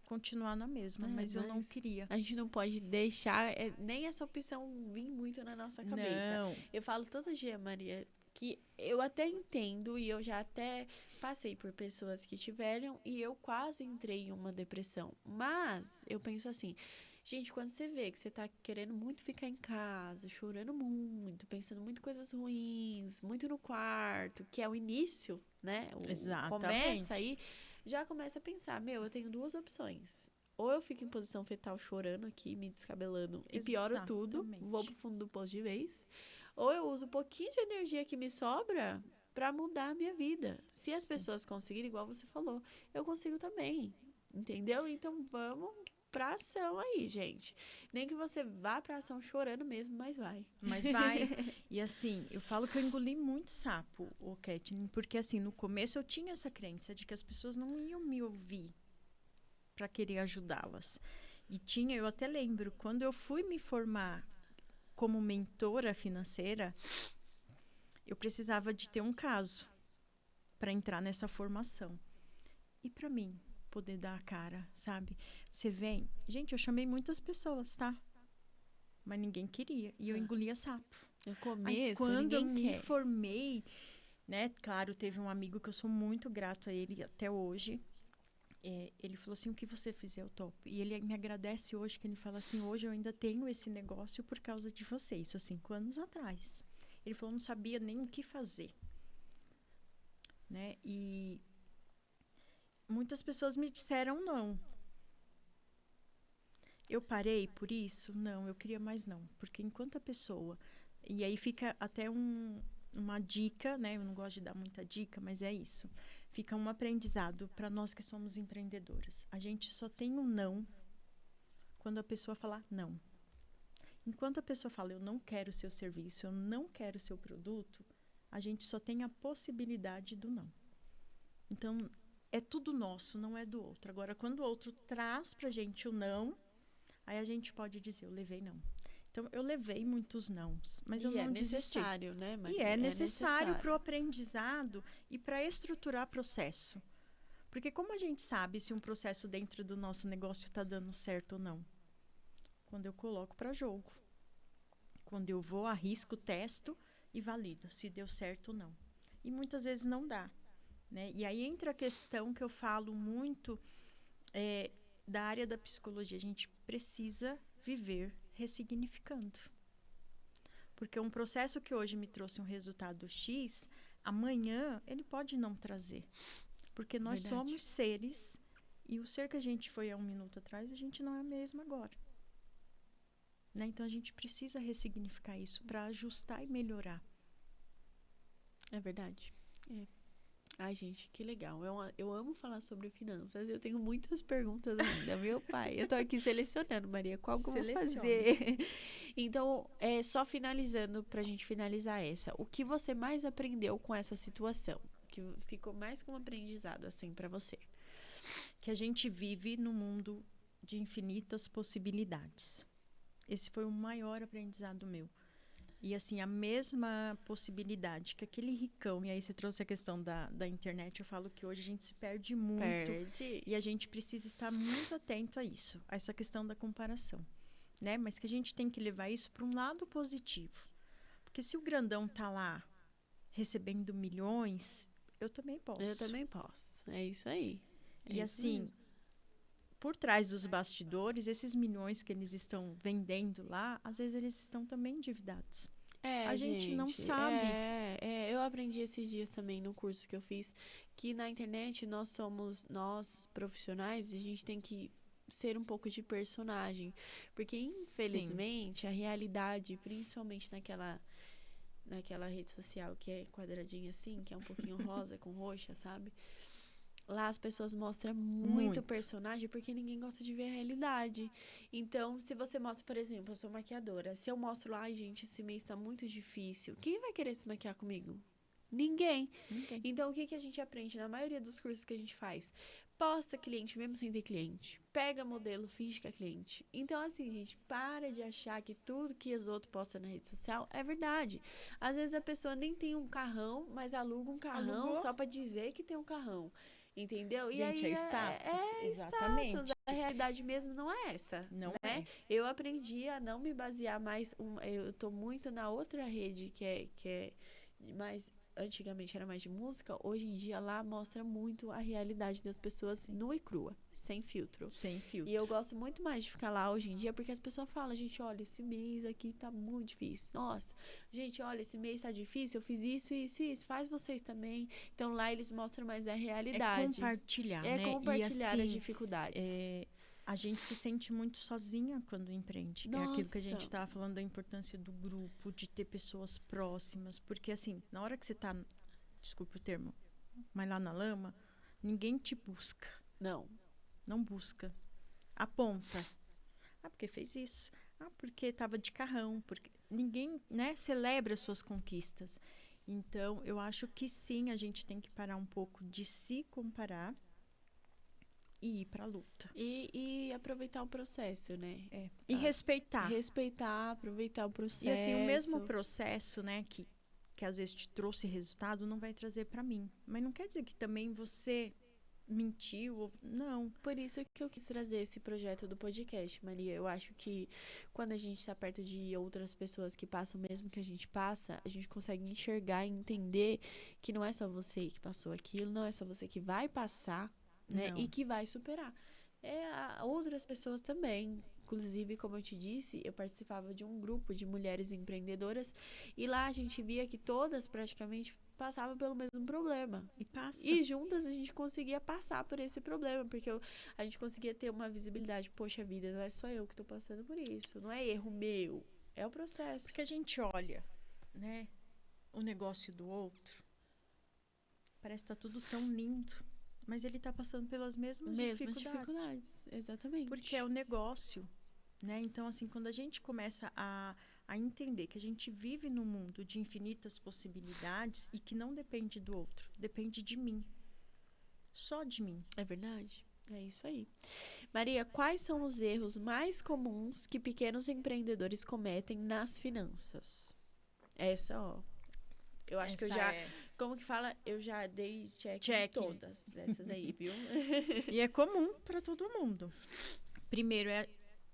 continuar na mesma, mas eu não queria. A gente não pode deixar nem essa opção vir muito na nossa cabeça. Não. Eu falo todo dia, Maria, que eu até entendo e eu já até passei por pessoas que tiveram e eu quase entrei em uma depressão. Mas eu penso assim, gente, quando você vê que você tá querendo muito ficar em casa, chorando muito, pensando muito coisas ruins, muito no quarto, que é o início, né? Exatamente. Começa aí, já começa a pensar, eu tenho 2 opções. Ou eu fico em posição fetal chorando aqui, me descabelando e pioro tudo, vou pro fundo do poço de vez. Ou eu uso um pouquinho de energia que me sobra para mudar a minha vida. Se as Sim. pessoas conseguirem, igual você falou, eu consigo também. Entendeu? Então vamos pra ação aí, gente. Nem que você vá pra ação chorando mesmo, mas vai. Mas vai. E assim, eu falo que eu engoli muito sapo, o Kathleen, porque assim, no começo eu tinha essa crença de que as pessoas não iam me ouvir para querer ajudá-las. E tinha, eu até lembro, quando eu fui me formar como mentora financeira, eu precisava de ter um caso para entrar nessa formação. E para mim poder dar a cara, sabe? Você vem, gente, eu chamei muitas pessoas, tá? Mas ninguém queria. E eu engolia sapo. No Aí começo, quando eu ninguém me quer. formei, né? Claro, teve um amigo que eu sou muito grato a ele até hoje. Ele falou assim, o que você fizer eu topo. E ele me agradece hoje, que ele fala assim, hoje eu ainda tenho esse negócio por causa de você. Isso há 5 anos atrás. Ele falou, não sabia nem o que fazer. Né? E muitas pessoas me disseram não. Eu parei por isso? Não, eu queria mais não. Porque enquanto a pessoa... E aí fica até uma dica, né? Eu não gosto de dar muita dica, mas é isso. Fica um aprendizado para nós que somos empreendedoras. A gente só tem um não quando a pessoa falar não. Enquanto a pessoa fala, eu não quero o seu serviço, eu não quero o seu produto, a gente só tem a possibilidade do não. Então, é tudo nosso, não é do outro. Agora, quando o outro traz pra gente o não, aí a gente pode dizer, eu levei não. Então, eu levei muitos nãos, mas eu não desisti. Necessário, né, Maria? E é necessário para o aprendizado e para estruturar processo. Porque como a gente sabe se um processo dentro do nosso negócio está dando certo ou não? Quando eu coloco para jogo. Quando eu vou, arrisco, testo e valido se deu certo ou não. E muitas vezes não dá. Né? E aí entra a questão que eu falo muito da área da psicologia. A gente precisa viver ressignificando. Porque um processo que hoje me trouxe um resultado X, amanhã ele pode não trazer. Porque nós somos seres, e o ser que a gente foi há 1 minuto atrás, a gente não é mesmo agora. Né? Então, a gente precisa ressignificar isso para ajustar e melhorar. É verdade. Ai, gente, que legal. Eu amo falar sobre finanças. Eu tenho muitas perguntas ainda, meu pai. Eu tô aqui selecionando, Maria, qual que eu vou fazer. Então, só finalizando, pra gente finalizar essa. O que você mais aprendeu com essa situação? Que ficou mais como aprendizado, assim, pra você? Que a gente vive num mundo de infinitas possibilidades. Esse foi o maior aprendizado meu. E, assim, a mesma possibilidade que aquele ricão... E aí você trouxe a questão da internet. Eu falo que hoje a gente se perde muito. E a gente precisa estar muito atento a isso. A essa questão da comparação. Né? Mas que a gente tem que levar isso para um lado positivo. Porque se o grandão tá lá recebendo milhões, eu também posso. Eu também posso. É isso aí. E assim, por trás dos bastidores, esses milhões que eles estão vendendo lá, às vezes eles estão também endividados. A gente não sabe. Eu aprendi esses dias também no curso que eu fiz, que na internet nós profissionais, a gente tem que ser um pouco de personagem. Porque, infelizmente, a realidade, principalmente naquela rede social que é quadradinha assim, que é um pouquinho rosa com roxa, sabe? Lá as pessoas mostram muito personagem porque ninguém gosta de ver a realidade. Então, se você mostra, por exemplo, eu sou maquiadora. Se eu mostro lá, ai, gente, esse mês tá muito difícil. Quem vai querer se maquiar comigo? Ninguém. Então, o que a gente aprende na maioria dos cursos que a gente faz? Posta cliente mesmo sem ter cliente. Pega modelo, finge que é cliente. Então, assim, gente, para de achar que tudo que os outros postam na rede social é verdade. Às vezes a pessoa nem tem um carrão, mas aluga um carrão só pra dizer que tem um carrão. Entendeu? Gente, e aí é status. Exatamente. Status. A realidade mesmo não é essa. Não né? Eu aprendi a não me basear mais. Eu tô muito na outra rede que é mais. Antigamente era mais de música, hoje em dia lá mostra muito a realidade das pessoas nua e crua, sem filtro. Sem filtro. E eu gosto muito mais de ficar lá hoje em dia, porque as pessoas falam, gente, olha, esse mês aqui tá muito difícil. Nossa, gente, olha, esse mês tá difícil, eu fiz isso, isso, isso, faz vocês também. Então lá eles mostram mais a realidade. É compartilhar, né? É compartilhar e, assim, as dificuldades. A gente se sente muito sozinha quando empreende. Nossa. É aquilo que a gente estava falando da importância do grupo, de ter pessoas próximas. Porque, assim, na hora que você está desculpe o termo, mas lá na lama, ninguém te busca. Não busca. Aponta. Ah, porque fez isso. Ah, porque estava de carrão. Porque ninguém, né, celebra as suas conquistas. Então, eu acho que sim, a gente tem que parar um pouco de se comparar e ir para a luta. E aproveitar o processo, né? E respeitar. Respeitar, aproveitar o processo. E assim, o mesmo processo, né, que às vezes te trouxe resultado, não vai trazer para mim. Mas não quer dizer que também você mentiu, não. Por isso que eu quis trazer esse projeto do podcast, Maria. Eu acho que quando a gente está perto de outras pessoas que passam o mesmo que a gente passa, a gente consegue enxergar e entender que não é só você que passou aquilo, não é só você que vai passar, né? Não. E que vai superar. Outras pessoas também. Inclusive, como eu te disse, eu participava de um grupo de mulheres empreendedoras e lá a gente via que todas praticamente passavam pelo mesmo problema. E passa. E juntas a gente conseguia passar por esse problema, porque a gente conseguia ter uma visibilidade. Poxa vida, não é só eu que tô passando por isso, não é erro meu, é o processo. Porque a gente olha, né, o negócio do outro, parece que tá tudo tão lindo, mas ele tá passando pelas mesmas dificuldades. Exatamente. Porque é o negócio, né? Então, assim, quando a gente começa a entender que a gente vive num mundo de infinitas possibilidades e que não depende do outro, depende de mim. Só de mim. É verdade. É isso aí. Maria, quais são os erros mais comuns que pequenos empreendedores cometem nas finanças? Eu acho que eu já... Como que fala? Eu já dei check em todas essas aí, viu? E é comum para todo mundo. Primeiro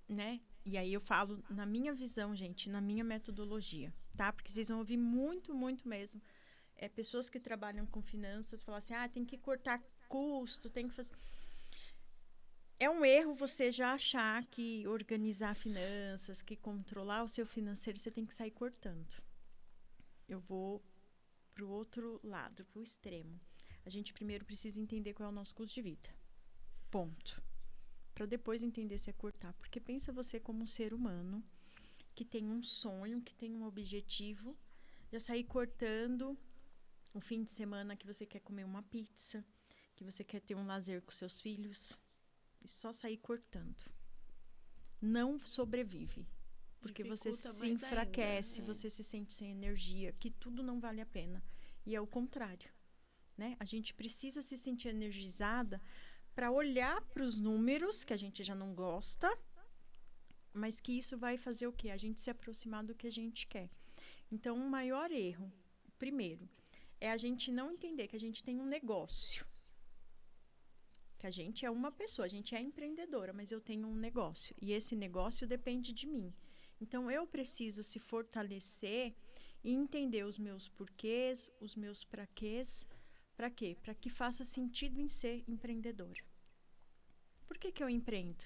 né? E aí eu falo na minha visão, gente, na minha metodologia, tá? Porque vocês vão ouvir muito, muito mesmo. Pessoas que trabalham com finanças falam assim, tem que cortar custo, tem que fazer... É um erro você já achar que organizar finanças, que controlar o seu financeiro, você tem que sair cortando. Eu vou para o outro lado, para o extremo. A gente primeiro precisa entender qual é o nosso custo de vida. Ponto. Para depois entender se é cortar. Porque pensa você como um ser humano que tem um sonho, que tem um objetivo, já sair cortando um fim de semana que você quer comer uma pizza, que você quer ter um lazer com seus filhos, e só sair cortando. Não sobrevive. Porque você se enfraquece, você se sente sem energia, que tudo não vale a pena. E é o contrário, né? A gente precisa se sentir energizada para olhar para os números, que a gente já não gosta, mas que isso vai fazer o quê? A gente se aproximar do que a gente quer. Então, o maior erro, primeiro, é a gente não entender que a gente tem um negócio. Que a gente é uma pessoa, a gente é empreendedora, mas eu tenho um negócio. E esse negócio depende de mim. Então, eu preciso se fortalecer e entender os meus porquês, os meus praquês. Para quê? Para que faça sentido em ser empreendedora. Por que eu empreendo?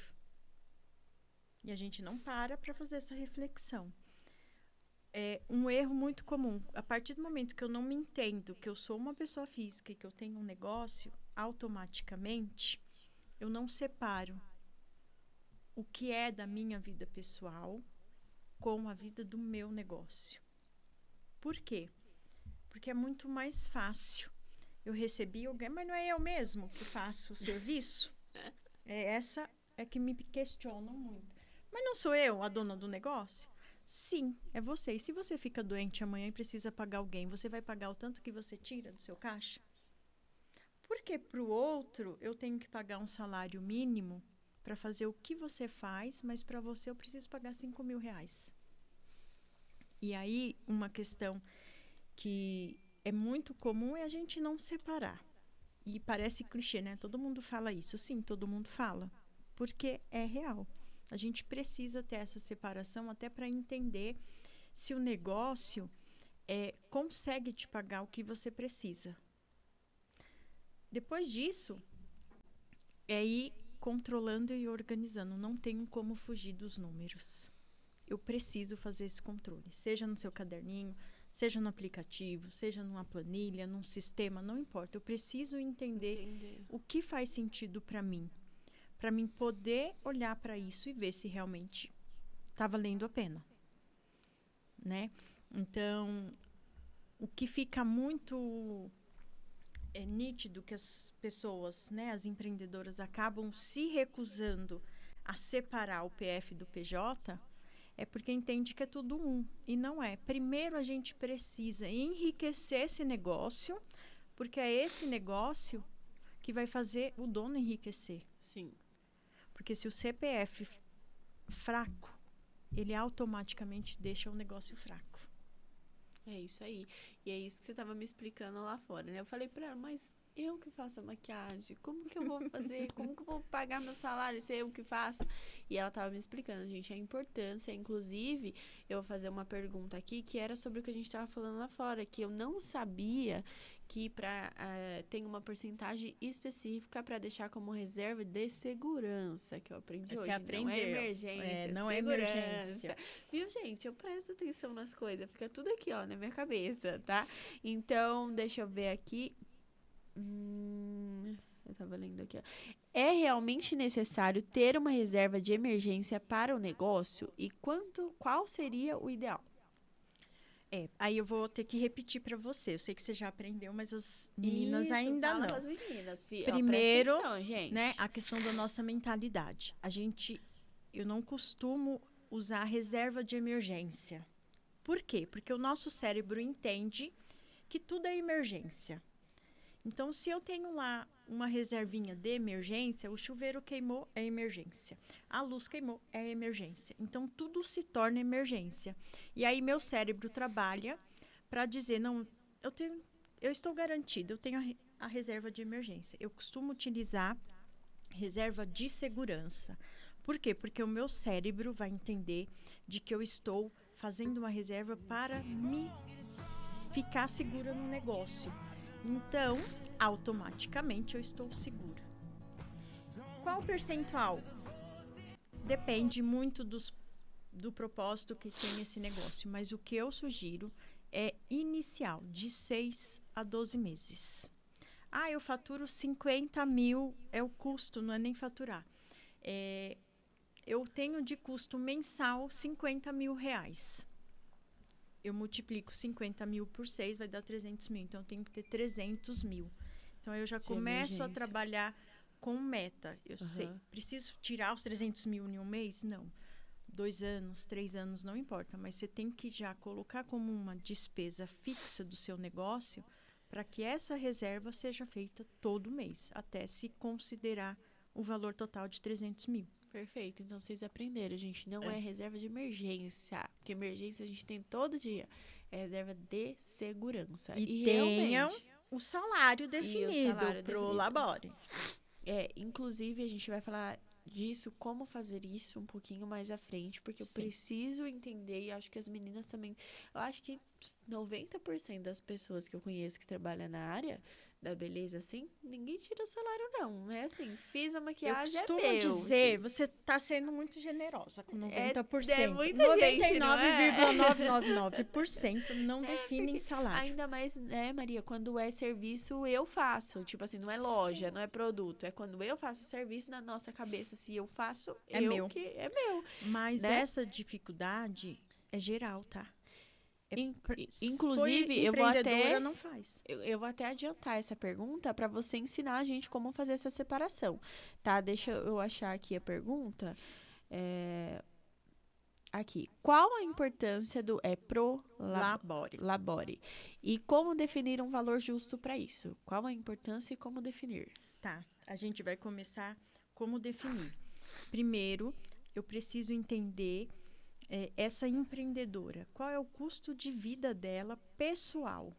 E a gente não para fazer essa reflexão. É um erro muito comum. A partir do momento que eu não me entendo que eu sou uma pessoa física e que eu tenho um negócio, automaticamente eu não separo o que é da minha vida pessoal com a vida do meu negócio. Por quê? Porque é muito mais fácil. Eu recebi alguém, mas não é eu mesmo que faço o serviço? Essa é que me questionam muito. Mas não sou eu a dona do negócio? Sim, é você. E se você fica doente amanhã e precisa pagar alguém, você vai pagar o tanto que você tira do seu caixa? Porque para o outro eu tenho que pagar um salário mínimo para fazer o que você faz, mas para você eu preciso pagar R$5.000. E aí, uma questão que é muito comum é a gente não separar. E parece clichê, né? Todo mundo fala isso. Sim, todo mundo fala. Porque é real. A gente precisa ter essa separação até para entender se o negócio consegue te pagar o que você precisa. Depois disso, é ir controlando e organizando. Não tenho como fugir dos números. Eu preciso fazer esse controle. Seja no seu caderninho, seja no aplicativo, seja numa planilha, num sistema, não importa. Eu preciso entender o que faz sentido para mim poder olhar para isso e ver se realmente está valendo a pena, né? Então, o que fica muito é nítido que as pessoas, né, as empreendedoras, acabam se recusando a separar o PF do PJ, é porque entende que é tudo um. E não é. Primeiro, a gente precisa enriquecer esse negócio, porque é esse negócio que vai fazer o dono enriquecer. Sim. Porque se o CPF fraco, ele automaticamente deixa o negócio fraco. É isso aí. E é isso que você estava me explicando lá fora, né? Eu falei para ela, mas eu que faço a maquiagem, como que eu vou fazer? Como que eu vou pagar meu salário se eu que faço? E ela estava me explicando, gente, a importância. Inclusive, eu vou fazer uma pergunta aqui que era sobre o que a gente estava falando lá fora, que eu não sabia que tem uma porcentagem específica para deixar como reserva de segurança, que eu aprendi Você hoje. aprendeu. Não é emergência, Não é segurança. emergência. Viu, gente? Eu presto atenção nas coisas. Fica tudo aqui, ó, na minha cabeça, tá? Então, deixa eu ver aqui. Eu tava lendo aqui, ó. É realmente necessário ter uma reserva de emergência para o negócio? E qual seria o ideal? Aí eu vou ter que repetir para você. Eu sei que você já aprendeu, mas as meninas Isso, ainda fala não. pras meninas, Primeiro, ó, presta atenção, gente. né, a questão da nossa mentalidade. Eu não costumo usar reserva de emergência. Por quê? Porque o nosso cérebro entende que tudo é emergência. Então, se eu tenho lá uma reservinha de emergência, o chuveiro queimou, é emergência. A luz queimou, é emergência. Então, tudo se torna emergência. E aí, meu cérebro trabalha para dizer, não, eu estou garantido, eu tenho a reserva de emergência. Eu costumo utilizar reserva de segurança. Por quê? Porque o meu cérebro vai entender de que eu estou fazendo uma reserva para me ficar segura no negócio. Então, automaticamente eu estou segura. Qual o percentual? Depende muito do propósito que tem esse negócio, mas o que eu sugiro é inicial, de 6 a 12 meses. Eu faturo 50 mil, é o custo, não é nem faturar. Eu tenho de custo mensal 50 mil reais. Eu multiplico 50 mil por 6, vai dar 300 mil. Então, eu tenho que ter 300 mil. Então, eu já começo a trabalhar com meta. Eu sei, preciso tirar os 300 mil em um mês? Não. 2 anos, 3 anos, não importa. Mas você tem que já colocar como uma despesa fixa do seu negócio para que essa reserva seja feita todo mês, até se considerar o valor total de 300 mil. Perfeito. Então, vocês aprenderam, gente. Não é reserva de emergência. Porque emergência a gente tem todo dia. É reserva de segurança. E tenham o salário definido pro Labore. Inclusive, a gente vai falar disso, como fazer isso um pouquinho mais à frente, porque eu preciso entender, e acho que as meninas também, eu acho que 90% das pessoas que eu conheço que trabalham na área da beleza, assim, ninguém tira salário, não. É assim, fiz a maquiagem, eu costumo dizer, você está sendo muito generosa com 90%. É muita gente, não é? 99,999% não definem salário. Ainda mais, né, Maria, quando é serviço, eu faço. Tipo assim, não é loja, não é produto. É quando eu faço o serviço na nossa cabeça. Se eu faço, é meu. É meu. Mas né? essa dificuldade é geral, tá? Inclusive, não faz. Eu vou até adiantar essa pergunta para você ensinar a gente como fazer essa separação, tá? Deixa eu achar aqui a pergunta. Aqui. Qual a importância do Labore? E como definir um valor justo para isso? Qual a importância e como definir? Tá, a gente vai começar como definir. Primeiro, eu preciso entender essa empreendedora. Qual é o custo de vida dela pessoal?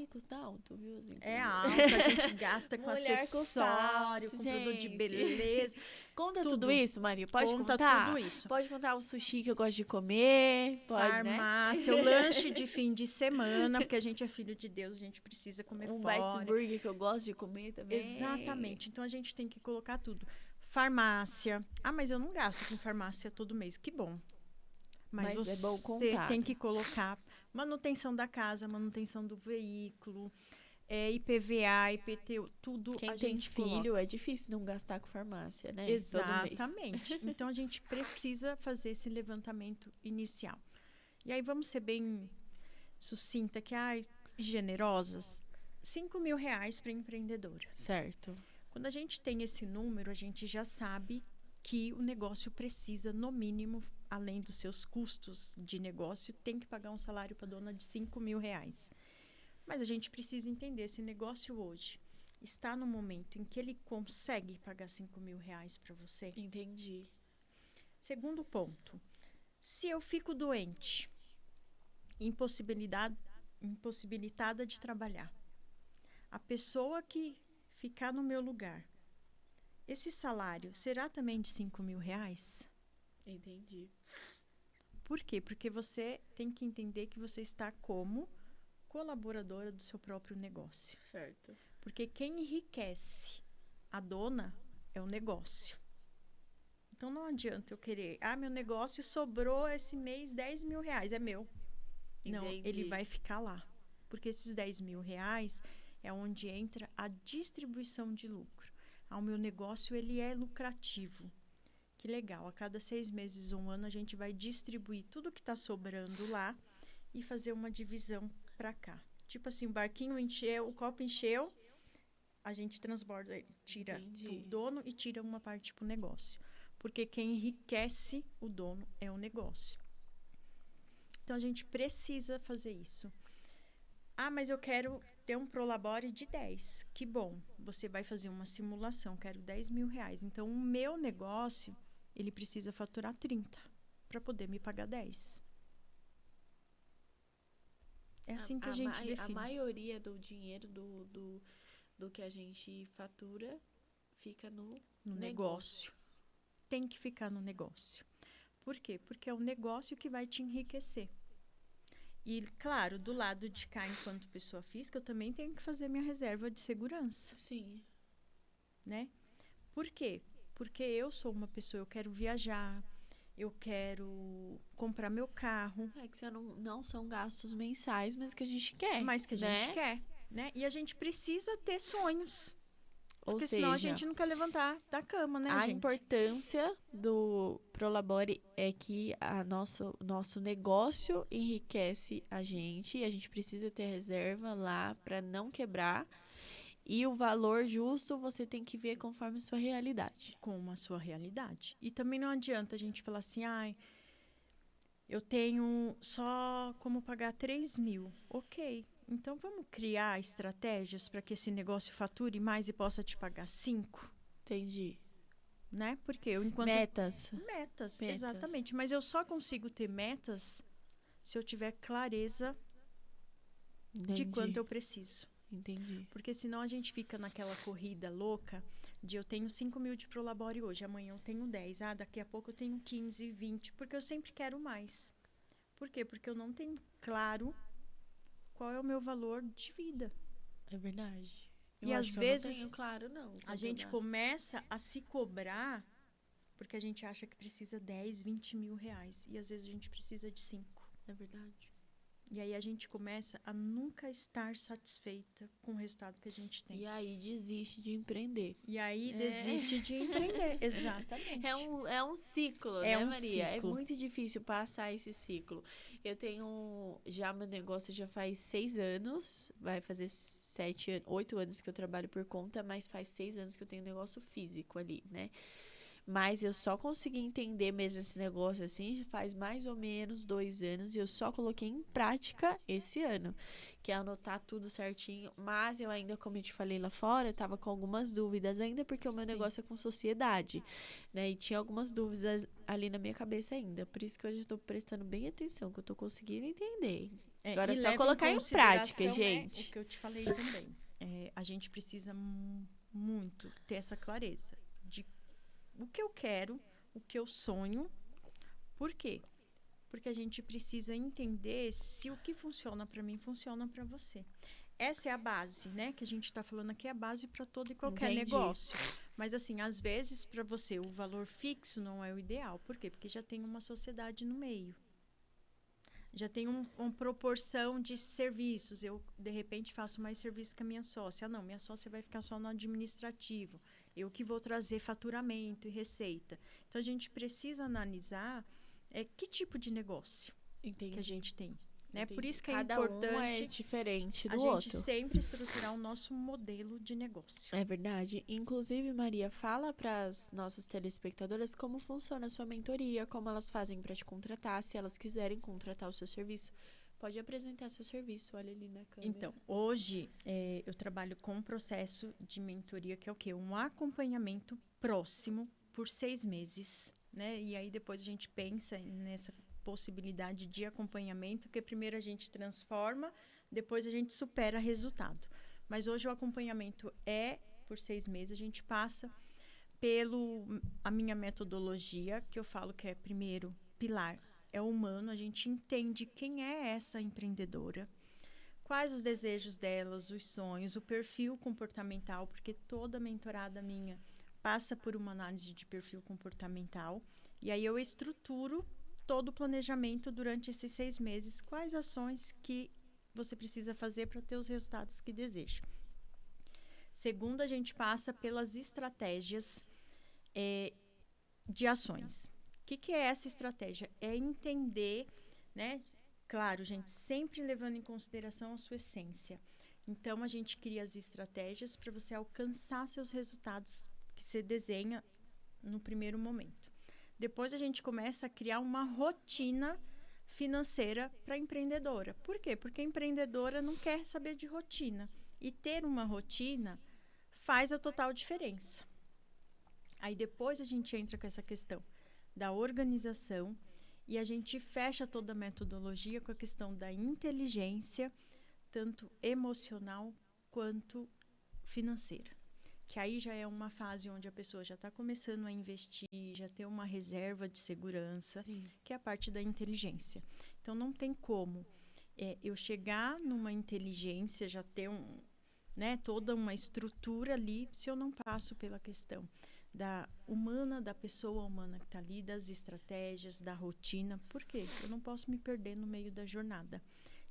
Custa alto, viu? É alto, a gente gasta com acessório, com produto de beleza. Conta tudo isso, Maria? Pode contar? Conta tudo isso. Pode contar o sushi que eu gosto de comer, farmácia, né? O lanche de fim de semana, porque a gente é filho de Deus, a gente precisa comer fora. Um burger que eu gosto de comer também. Exatamente, então a gente tem que colocar tudo. Farmácia. Mas eu não gasto com farmácia todo mês, que bom. Mas você é bom contar. Tem que colocar manutenção da casa, manutenção do veículo, IPVA, IPTU, tudo. Quem a tem gente filho, coloca. é difícil não gastar com farmácia, né? Exatamente. Então, a gente precisa fazer esse levantamento inicial. E aí, vamos ser bem sucinta, generosas. R$ 5.000 para empreendedora. Certo. Quando a gente tem esse número, a gente já sabe que o negócio precisa, no mínimo, além dos seus custos de negócio, tem que pagar um salário para a dona de R$ 5.000. Mas a gente precisa entender, esse negócio hoje está no momento em que ele consegue pagar R$ 5.000 para você? Entendi. Segundo ponto, se eu fico doente, impossibilitada de trabalhar, a pessoa que ficar no meu lugar, esse salário será também de R$ 5.000? Entendi. Por quê? Porque você tem que entender que você está como colaboradora do seu próprio negócio. Certo. Porque quem enriquece a dona é o negócio. Então não adianta eu querer, meu negócio sobrou esse mês R$ 10.000, é meu. Não, Entendi. ele vai ficar lá. Porque esses R$ 10.000 é onde entra a distribuição de lucro. O meu negócio, ele é lucrativo. Que legal, a cada 6 meses ou 1 ano a gente vai distribuir tudo que está sobrando lá e fazer uma divisão para cá. Tipo assim, o barquinho encheu, o copo encheu, a gente transborda ele, tira Entendi. o dono e tira uma parte para o negócio. Porque quem enriquece o dono é o negócio. Então, a gente precisa fazer isso. Mas eu quero ter um Prolabore de 10. Que bom, você vai fazer uma simulação, quero R$ 10.000. Então, o meu negócio, ele precisa faturar 30 para poder me pagar 10. É assim que a gente define. A maioria do dinheiro do que a gente fatura fica no negócio. Tem que ficar no negócio. Por quê? Porque é o negócio que vai te enriquecer. E, claro, do lado de cá, enquanto pessoa física, eu também tenho que fazer minha reserva de segurança. Sim. Né? Por quê? Porque eu sou uma pessoa, eu quero viajar, eu quero comprar meu carro. É que não são gastos mensais, mas que a gente quer. Mas que a gente quer, né? E a gente precisa ter sonhos. Ou porque seja, senão a gente não quer levantar da cama, né, a gente? importância do Prolabore é que nosso negócio enriquece a gente precisa ter reserva lá para não quebrar. E o valor justo você tem que ver conforme sua realidade. Com a sua realidade. E também não adianta a gente falar assim, eu tenho só como pagar 3.000. Ok. Então, vamos criar estratégias para que esse negócio fature mais e possa te pagar 5? Entendi. Né? Porque Metas, exatamente. Mas eu só consigo ter metas se eu tiver clareza de quanto eu preciso. Entendi. Porque senão a gente fica naquela corrida louca de eu tenho 5.000 de Prolabore hoje, amanhã eu tenho 10. Daqui a pouco eu tenho 15, 20, porque eu sempre quero mais. Por quê? Porque eu não tenho claro qual é o meu valor de vida. É verdade. E às vezes, eu não tenho claro, não. A gente começa a se cobrar porque a gente acha que precisa 10, 20 mil reais. E às vezes a gente precisa de 5. É verdade. E aí a gente começa a nunca estar satisfeita com o resultado que a gente tem. E aí desiste de empreender. Desiste de empreender, exatamente. É um ciclo, né, Maria? Ciclo. É muito difícil passar esse ciclo. Eu tenho meu negócio já faz 6 anos, vai fazer 8 anos que eu trabalho por conta, mas faz 6 anos que eu tenho negócio físico ali, né? Mas eu só consegui entender mesmo esse negócio assim faz mais ou menos 2 anos e eu só coloquei em prática esse ano, que é anotar tudo certinho. Mas eu ainda, como eu te falei lá fora, eu tava com algumas dúvidas ainda, porque o meu negócio é com sociedade, né? E tinha algumas dúvidas ali na minha cabeça ainda. Por isso que hoje eu tô prestando bem atenção, que eu tô conseguindo entender. Agora é só colocar em prática, gente. O que eu te falei também. A gente precisa muito ter essa clareza de o que eu quero, o que eu sonho. Por quê? Porque a gente precisa entender se o que funciona para mim funciona para você. Essa é a base, né? Que a gente está falando aqui, é a base para todo e qualquer negócio. Mas, assim, às vezes, para você, o valor fixo não é o ideal. Por quê? Porque já tem uma sociedade no meio. Já tem uma proporção de serviços. Eu, de repente, faço mais serviço que a minha sócia. Não, minha sócia vai ficar só no administrativo. Eu que vou trazer faturamento e receita. Então, a gente precisa analisar que tipo de negócio que a gente tem. né? Por isso que é Cada um é importante diferente do a outro. gente sempre estruturar o nosso modelo de negócio. É verdade. Inclusive, Maria, fala para as nossas telespectadoras como funciona a sua mentoria, como elas fazem para te contratar, se elas quiserem contratar o seu serviço. Pode apresentar seu serviço, olha ali na câmera. Então, hoje eu trabalho com um processo de mentoria que é o quê? Um acompanhamento próximo por 6 meses, né? E aí depois a gente pensa nessa possibilidade de acompanhamento, que primeiro a gente transforma, depois a gente supera resultado. Mas hoje o acompanhamento é por 6 meses, a gente passa a minha metodologia, que eu falo que é primeiro pilar, é o humano, a gente entende quem é essa empreendedora, quais os desejos delas, os sonhos, o perfil comportamental, porque toda mentorada minha passa por uma análise de perfil comportamental, e aí eu estruturo todo o planejamento durante esses 6 meses, quais ações que você precisa fazer para ter os resultados que deseja. Segundo, a gente passa pelas estratégias de ações. O que é essa estratégia? É entender, né? Claro, gente, sempre levando em consideração a sua essência. Então, a gente cria as estratégias para você alcançar seus resultados que você desenha no primeiro momento. Depois, a gente começa a criar uma rotina financeira para a empreendedora. Por quê? Porque a empreendedora não quer saber de rotina. E ter uma rotina faz a total diferença. Aí, depois, a gente entra com essa questão da organização e a gente fecha toda a metodologia com a questão da inteligência, tanto emocional quanto financeira. Que aí já é uma fase onde a pessoa já está começando a investir, já tem uma reserva de segurança, Sim. que é a parte da inteligência. Então, não tem como eu chegar numa inteligência, já ter toda uma estrutura ali, se eu não passo pela questão da pessoa humana que está ali, das estratégias, da rotina. Por quê? Eu não posso me perder no meio da jornada.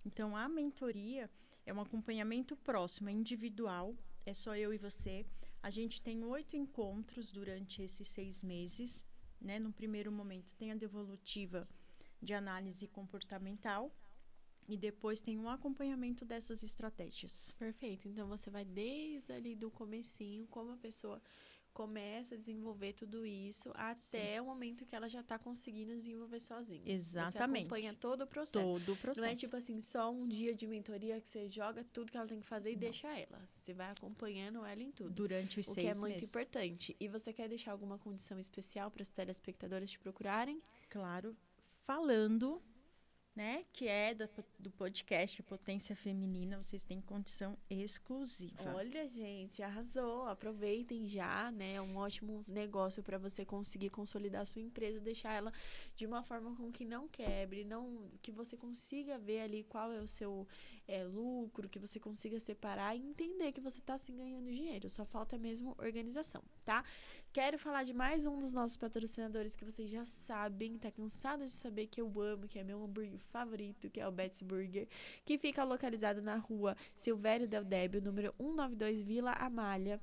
Então, a mentoria é um acompanhamento próximo, é individual, é só eu e você. A gente tem 8 encontros durante esses 6 meses, né? No primeiro momento tem a devolutiva de análise comportamental e depois tem um acompanhamento dessas estratégias. Perfeito. Então, você vai desde ali do comecinho, como a pessoa começa a desenvolver tudo isso até o momento que ela já está conseguindo desenvolver sozinha. Exatamente. Você acompanha todo o processo. Todo o processo. Não é tipo assim, só um dia de mentoria que você joga tudo que ela tem que fazer e deixa ela. Você vai acompanhando ela em tudo. Durante os 6 meses. O que é muito importante. E você quer deixar alguma condição especial para os telespectadores te procurarem? Claro, falando, né, que é do podcast Potência Feminina, vocês têm condição exclusiva. Olha, gente, arrasou. Aproveitem já, né? É um ótimo negócio para você conseguir consolidar a sua empresa, deixar ela de uma forma com que não quebre, que você consiga ver ali qual é o seu lucro, que você consiga separar e entender que você está assim ganhando dinheiro. Só falta mesmo organização, tá? Quero falar de mais um dos nossos patrocinadores que vocês já sabem, tá cansado de saber que eu amo, que é meu hambúrguer favorito, que é o Bet's Burger, que fica localizado na rua Silvério Del Débio, número 192, Vila Amália,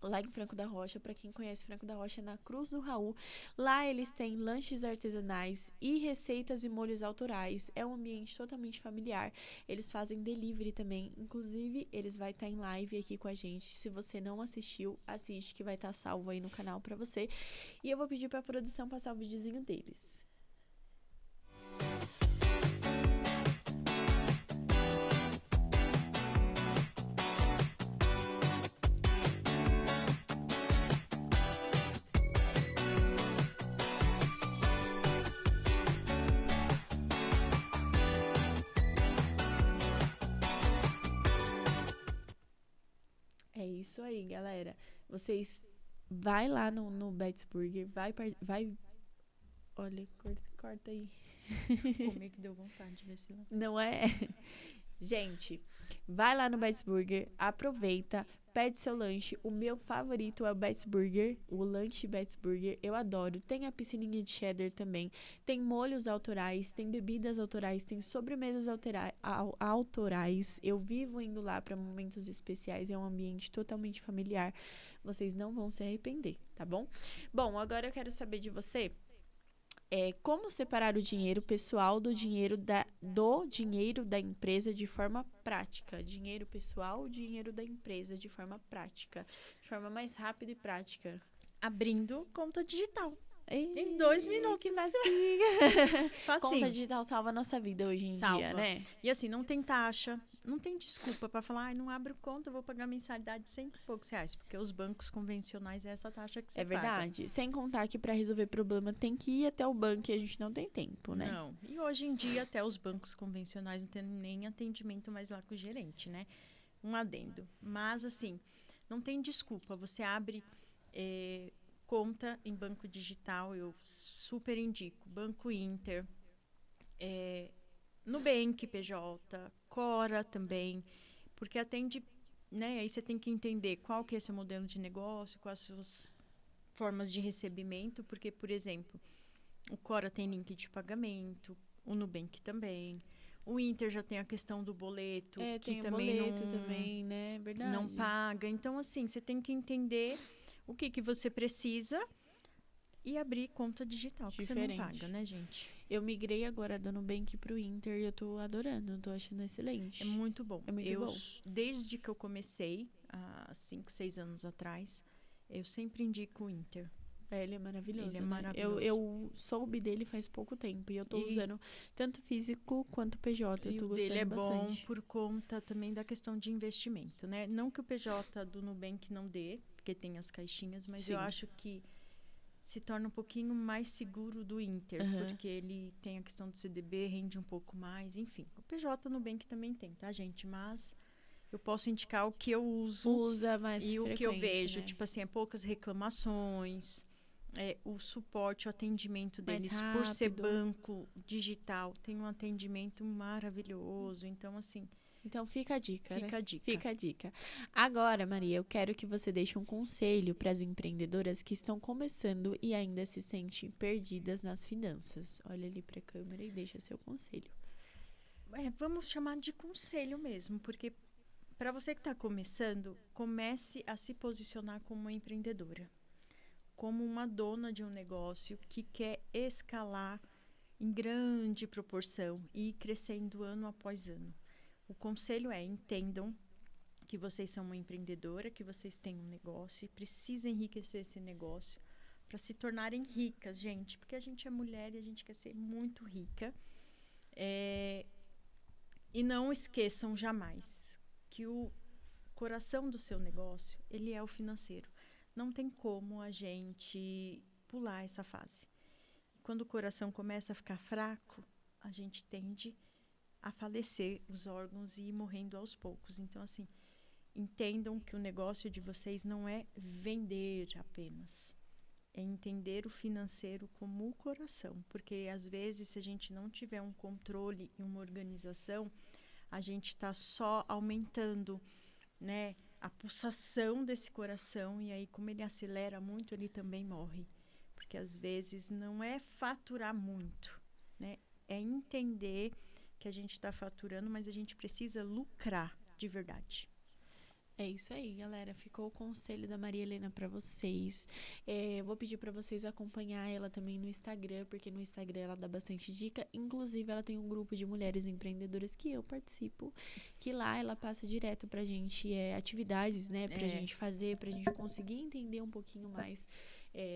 lá em Franco da Rocha. Para quem conhece Franco da Rocha, na Cruz do Raul. Lá eles têm lanches artesanais e receitas e molhos autorais. É um ambiente totalmente familiar. Eles fazem delivery também. Inclusive, eles vão estar em live aqui com a gente. Se você não assistiu, assiste, que vai estar salvo aí no canal para você. E eu vou pedir para a produção passar o videozinho deles. É isso aí, galera. Vocês vai lá no Bet's Burger, vai olha, corta aí. Como é que deu vontade de ver se lá. Não é? Gente, vai lá no Bet's Burger, aproveita, pede seu lanche. O meu favorito é o Bet's Burger, o lanche Bet's Burger, eu adoro. Tem a piscininha de cheddar também, tem molhos autorais, tem bebidas autorais, tem sobremesas autorais. Eu vivo indo lá para momentos especiais, é um ambiente totalmente familiar. Vocês não vão se arrepender, tá bom? Bom, agora eu quero saber de você. Como separar o dinheiro pessoal do dinheiro da empresa de forma prática. Dinheiro pessoal, dinheiro da empresa de forma prática. De forma mais rápida e prática. Abrindo conta digital. Ei, Em 2 minutos. Que facinho. Facinho. Conta digital salva a nossa vida hoje em Salva. dia, né? E assim, não tem taxa, não tem desculpa para falar, não abro conta, eu vou pagar mensalidade de R$100 e poucos, porque os bancos convencionais é essa taxa que você paga. É verdade. Sem contar que para resolver problema tem que ir até o banco e a gente não tem tempo, né? Não. E hoje em dia, até os bancos convencionais não tem nem atendimento mais lá com o gerente, né? Um adendo. Mas, assim, não tem desculpa. Você abre conta em banco digital, eu super indico. Banco Inter, Nubank, PJ, Cora também, porque atende, né? Aí você tem que entender qual que é seu modelo de negócio, quais as suas formas de recebimento, porque, por exemplo, o Cora tem link de pagamento, o Nubank também, o Inter já tem a questão do boleto, que tem também boleto também, né? Verdade. não paga. Então, assim, você tem que entender o que você precisa e abrir conta digital, que você não paga, né, gente? Eu migrei agora do Nubank pro Inter e eu tô adorando, tô achando excelente. É muito bom. É muito bom. Desde que eu comecei, há 5, 6 anos atrás, eu sempre indico o Inter. Ele é maravilhoso, Ele é né? maravilhoso. Eu soube dele faz pouco tempo e eu tô usando tanto físico quanto PJ. Eu tô gostando dele é bastante. bom por conta também da questão de investimento, né? Não que o PJ do Nubank não dê, porque tem as caixinhas, mas Sim. eu acho que se torna um pouquinho mais seguro do Inter, porque ele tem a questão do CDB, rende um pouco mais, enfim. O PJ Nubank também tem, tá, gente? Mas eu posso indicar o que eu uso. Usa mais e o que eu vejo, né? tipo assim, poucas reclamações, o suporte, o atendimento Mais deles, por ser rápido. banco digital, tem um atendimento maravilhoso. Então, assim, Então fica a dica, fica né? a dica. Fica a dica. Agora, Maria, eu quero que você deixe um conselho para as empreendedoras que estão começando e ainda se sentem perdidas nas finanças. Olha ali para a câmera e deixa seu conselho. Vamos chamar de conselho mesmo, porque para você que está começando, comece a se posicionar como uma empreendedora, como uma dona de um negócio que quer escalar em grande proporção e ir crescendo ano após ano. O conselho entendam que vocês são uma empreendedora, que vocês têm um negócio e precisam enriquecer esse negócio para se tornarem ricas, gente, porque a gente é mulher e a gente quer ser muito rica. E não esqueçam jamais que o coração do seu negócio, ele é o financeiro. Não tem como a gente pular essa fase. Quando o coração começa a ficar fraco, a gente tende a falecer os órgãos e ir morrendo aos poucos. Então, assim, entendam que o negócio de vocês não é vender apenas. É entender o financeiro como o coração. Porque, às vezes, se a gente não tiver um controle e uma organização, a gente está só aumentando, né, a pulsação desse coração, e aí, como ele acelera muito, ele também morre. Porque, às vezes, não é faturar muito, né? É entender que a gente está faturando, mas a gente precisa lucrar de verdade. É isso aí, galera. Ficou o conselho da Maria Helena para vocês. Vou pedir para vocês acompanhar ela também no Instagram, porque no Instagram ela dá bastante dica. Inclusive, ela tem um grupo de mulheres empreendedoras que eu participo, que lá ela passa direto pra gente atividades, né, pra gente fazer, pra gente conseguir entender um pouquinho mais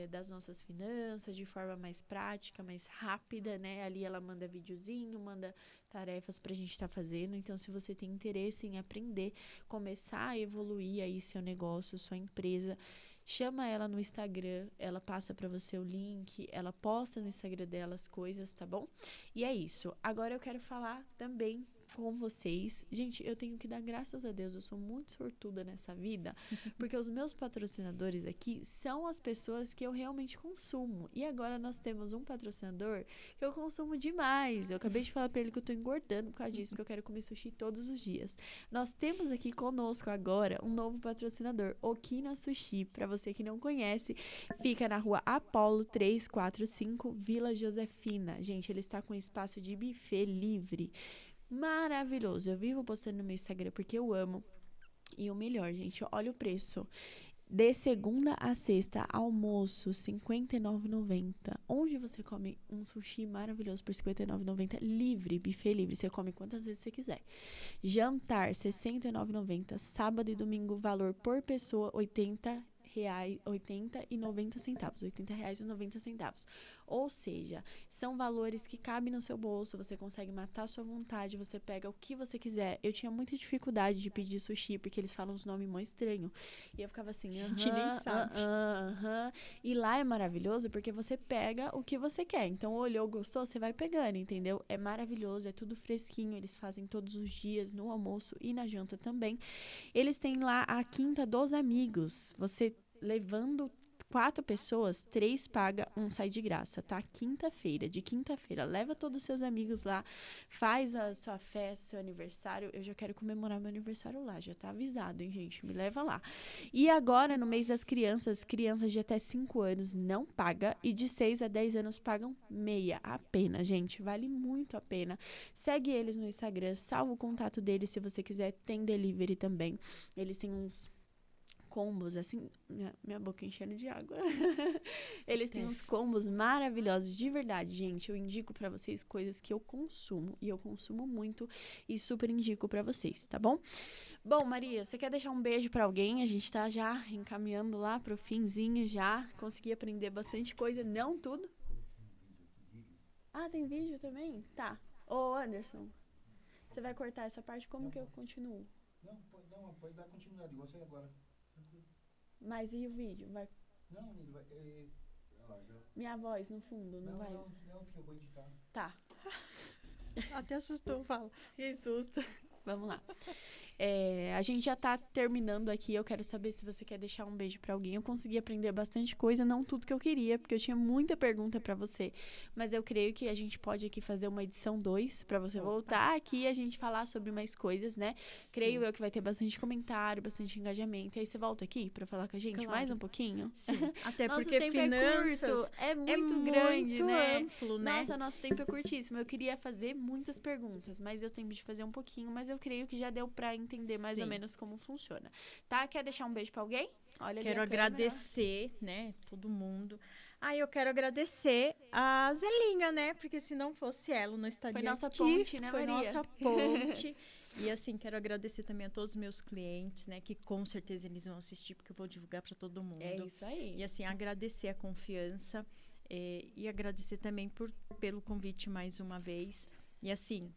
das nossas finanças de forma mais prática, mais rápida, né? Ali ela manda videozinho, manda tarefas pra gente estar fazendo. Então, se você tem interesse em aprender, começar a evoluir aí seu negócio, sua empresa, chama ela no Instagram, ela passa pra você o link, ela posta no Instagram dela as coisas, tá bom? E é isso. Agora eu quero falar também com vocês. Gente, eu tenho que dar graças a Deus, eu sou muito sortuda nessa vida, porque os meus patrocinadores aqui são as pessoas que eu realmente consumo. E agora nós temos um patrocinador que eu consumo demais. Eu acabei de falar pra ele que eu tô engordando por causa disso, porque eu quero comer sushi todos os dias. Nós temos aqui conosco agora um novo patrocinador, Okina Sushi. Pra você que não conhece, fica na rua Apolo 345, Vila Josefina. Gente, ele está com espaço de buffet livre. Maravilhoso. Eu vivo postando no meu Instagram porque eu amo. E o melhor, gente, olha o preço. De segunda a sexta, almoço, R$ 59,90. Onde você come um sushi maravilhoso por R$ 59,90, livre, buffet livre. Você come quantas vezes você quiser. Jantar, R$ 69,90. Sábado e domingo, valor por pessoa, R$ 80,90. R$ 80,90. Ou seja, são valores que cabem no seu bolso, você consegue matar a sua vontade, você pega o que você quiser. Eu tinha muita dificuldade de pedir sushi, porque eles falam uns nomes mó estranhos. E eu ficava assim, A gente nem sabe. E lá é maravilhoso porque você pega o que você quer. Então, olhou, gostou, você vai pegando, entendeu? É maravilhoso, é tudo fresquinho. Eles fazem todos os dias, no almoço e na janta também. Eles têm lá a Quinta dos Amigos. Você levando 4 pessoas, 3 paga, 1 sai de graça, tá? De quinta-feira, leva todos os seus amigos lá, faz a sua festa, seu aniversário. Eu já quero comemorar meu aniversário lá, já tá avisado, hein, gente? Me leva lá. E agora, no mês das crianças de até 5 anos não paga e de 6 a 10 anos pagam meia a pena, gente. Vale muito a pena. Segue eles no Instagram, salva o contato deles se você quiser, tem delivery também. Eles têm uns combos, assim, minha boca enchendo de água. Eles têm uns combos maravilhosos, de verdade, gente. Eu indico pra vocês coisas que eu consumo, e eu consumo muito, e super indico pra vocês, tá bom? Bom, Maria, você quer deixar um beijo pra alguém? A gente tá já encaminhando lá pro finzinho, já consegui aprender bastante coisa, não tudo. Ah, tem vídeo também? Tá. Ô, Anderson, você vai cortar essa parte? Como que eu continuo? Não, pode dar continuidade, você agora. Mas e o vídeo? Vai... Não, ele vai. Minha voz no fundo, não vai? Não, porque eu vou editar. Tá. Até assustou, fala. Que susto. Vamos lá. A gente já tá terminando aqui. Eu quero saber se você quer deixar um beijo pra alguém. Eu consegui aprender bastante coisa, não tudo que eu queria, porque eu tinha muita pergunta pra você. Mas eu creio que a gente pode aqui fazer uma edição 2 pra você voltar aqui e a gente falar sobre mais coisas, né? Sim. Creio eu que vai ter bastante comentário, bastante engajamento. E aí você volta aqui pra falar com a gente mais um pouquinho? Sim. Até Nosso porque tempo finanças é curto, é muito grande, muito né? amplo, né? Nossa, nosso tempo é curtíssimo. Eu queria fazer muitas perguntas, mas eu tenho de fazer um pouquinho. Mas eu creio que já deu pra entender mais ou menos como funciona. Tá? Quer deixar um beijo pra alguém? Olha, quero agradecer, né, todo mundo. Eu quero agradecer a Zelinha, né? Porque se não fosse ela, não estaria aqui. Foi nossa ponte, né, Foi Maria? nossa ponte. E assim, quero agradecer também a todos os meus clientes, né? Que com certeza eles vão assistir, porque eu vou divulgar para todo mundo. É isso aí. E assim, agradecer a confiança e agradecer também pelo convite mais uma vez. E assim,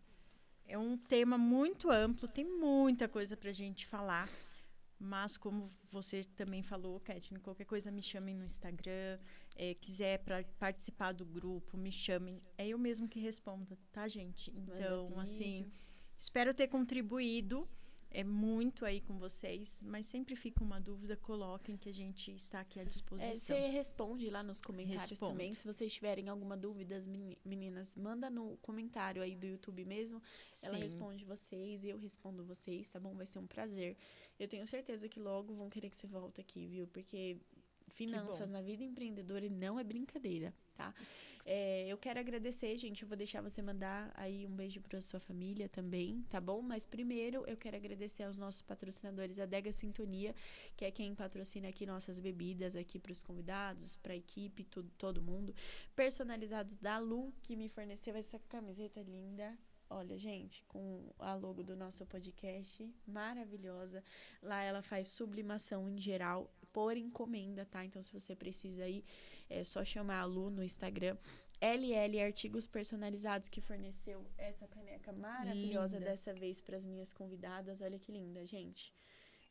é um tema muito amplo, tem muita coisa pra gente falar. Mas como você também falou, Kathleen, qualquer coisa me chamem no Instagram. Quiser participar do grupo, me chamem. É eu mesmo que respondo, tá, gente? Então, assim, espero ter contribuído muito aí com vocês, mas sempre fica uma dúvida, coloquem que a gente está aqui à disposição. Você responde lá nos comentários também. Se vocês tiverem alguma dúvida, meninas, manda no comentário aí do YouTube mesmo. Sim. Ela responde vocês e eu respondo vocês, tá bom? Vai ser um prazer. Eu tenho certeza que logo vão querer que você volte aqui, viu? Porque finanças na vida empreendedora não é brincadeira, tá? Eu quero agradecer, gente. Eu vou deixar você mandar aí um beijo para sua família também, tá bom? Mas primeiro eu quero agradecer aos nossos patrocinadores, a Adega Sintonia, que é quem patrocina aqui nossas bebidas aqui para os convidados, para a equipe, todo mundo. Personalizados da Lu, que me forneceu essa camiseta linda. Olha, gente, com a logo do nosso podcast, maravilhosa. Lá ela faz sublimação em geral, por encomenda, tá? Então, se você precisa aí, é só chamar a Lu no Instagram. LL Artigos Personalizados, que forneceu essa caneca maravilhosa linda. Dessa vez para as minhas convidadas. Olha que linda, gente.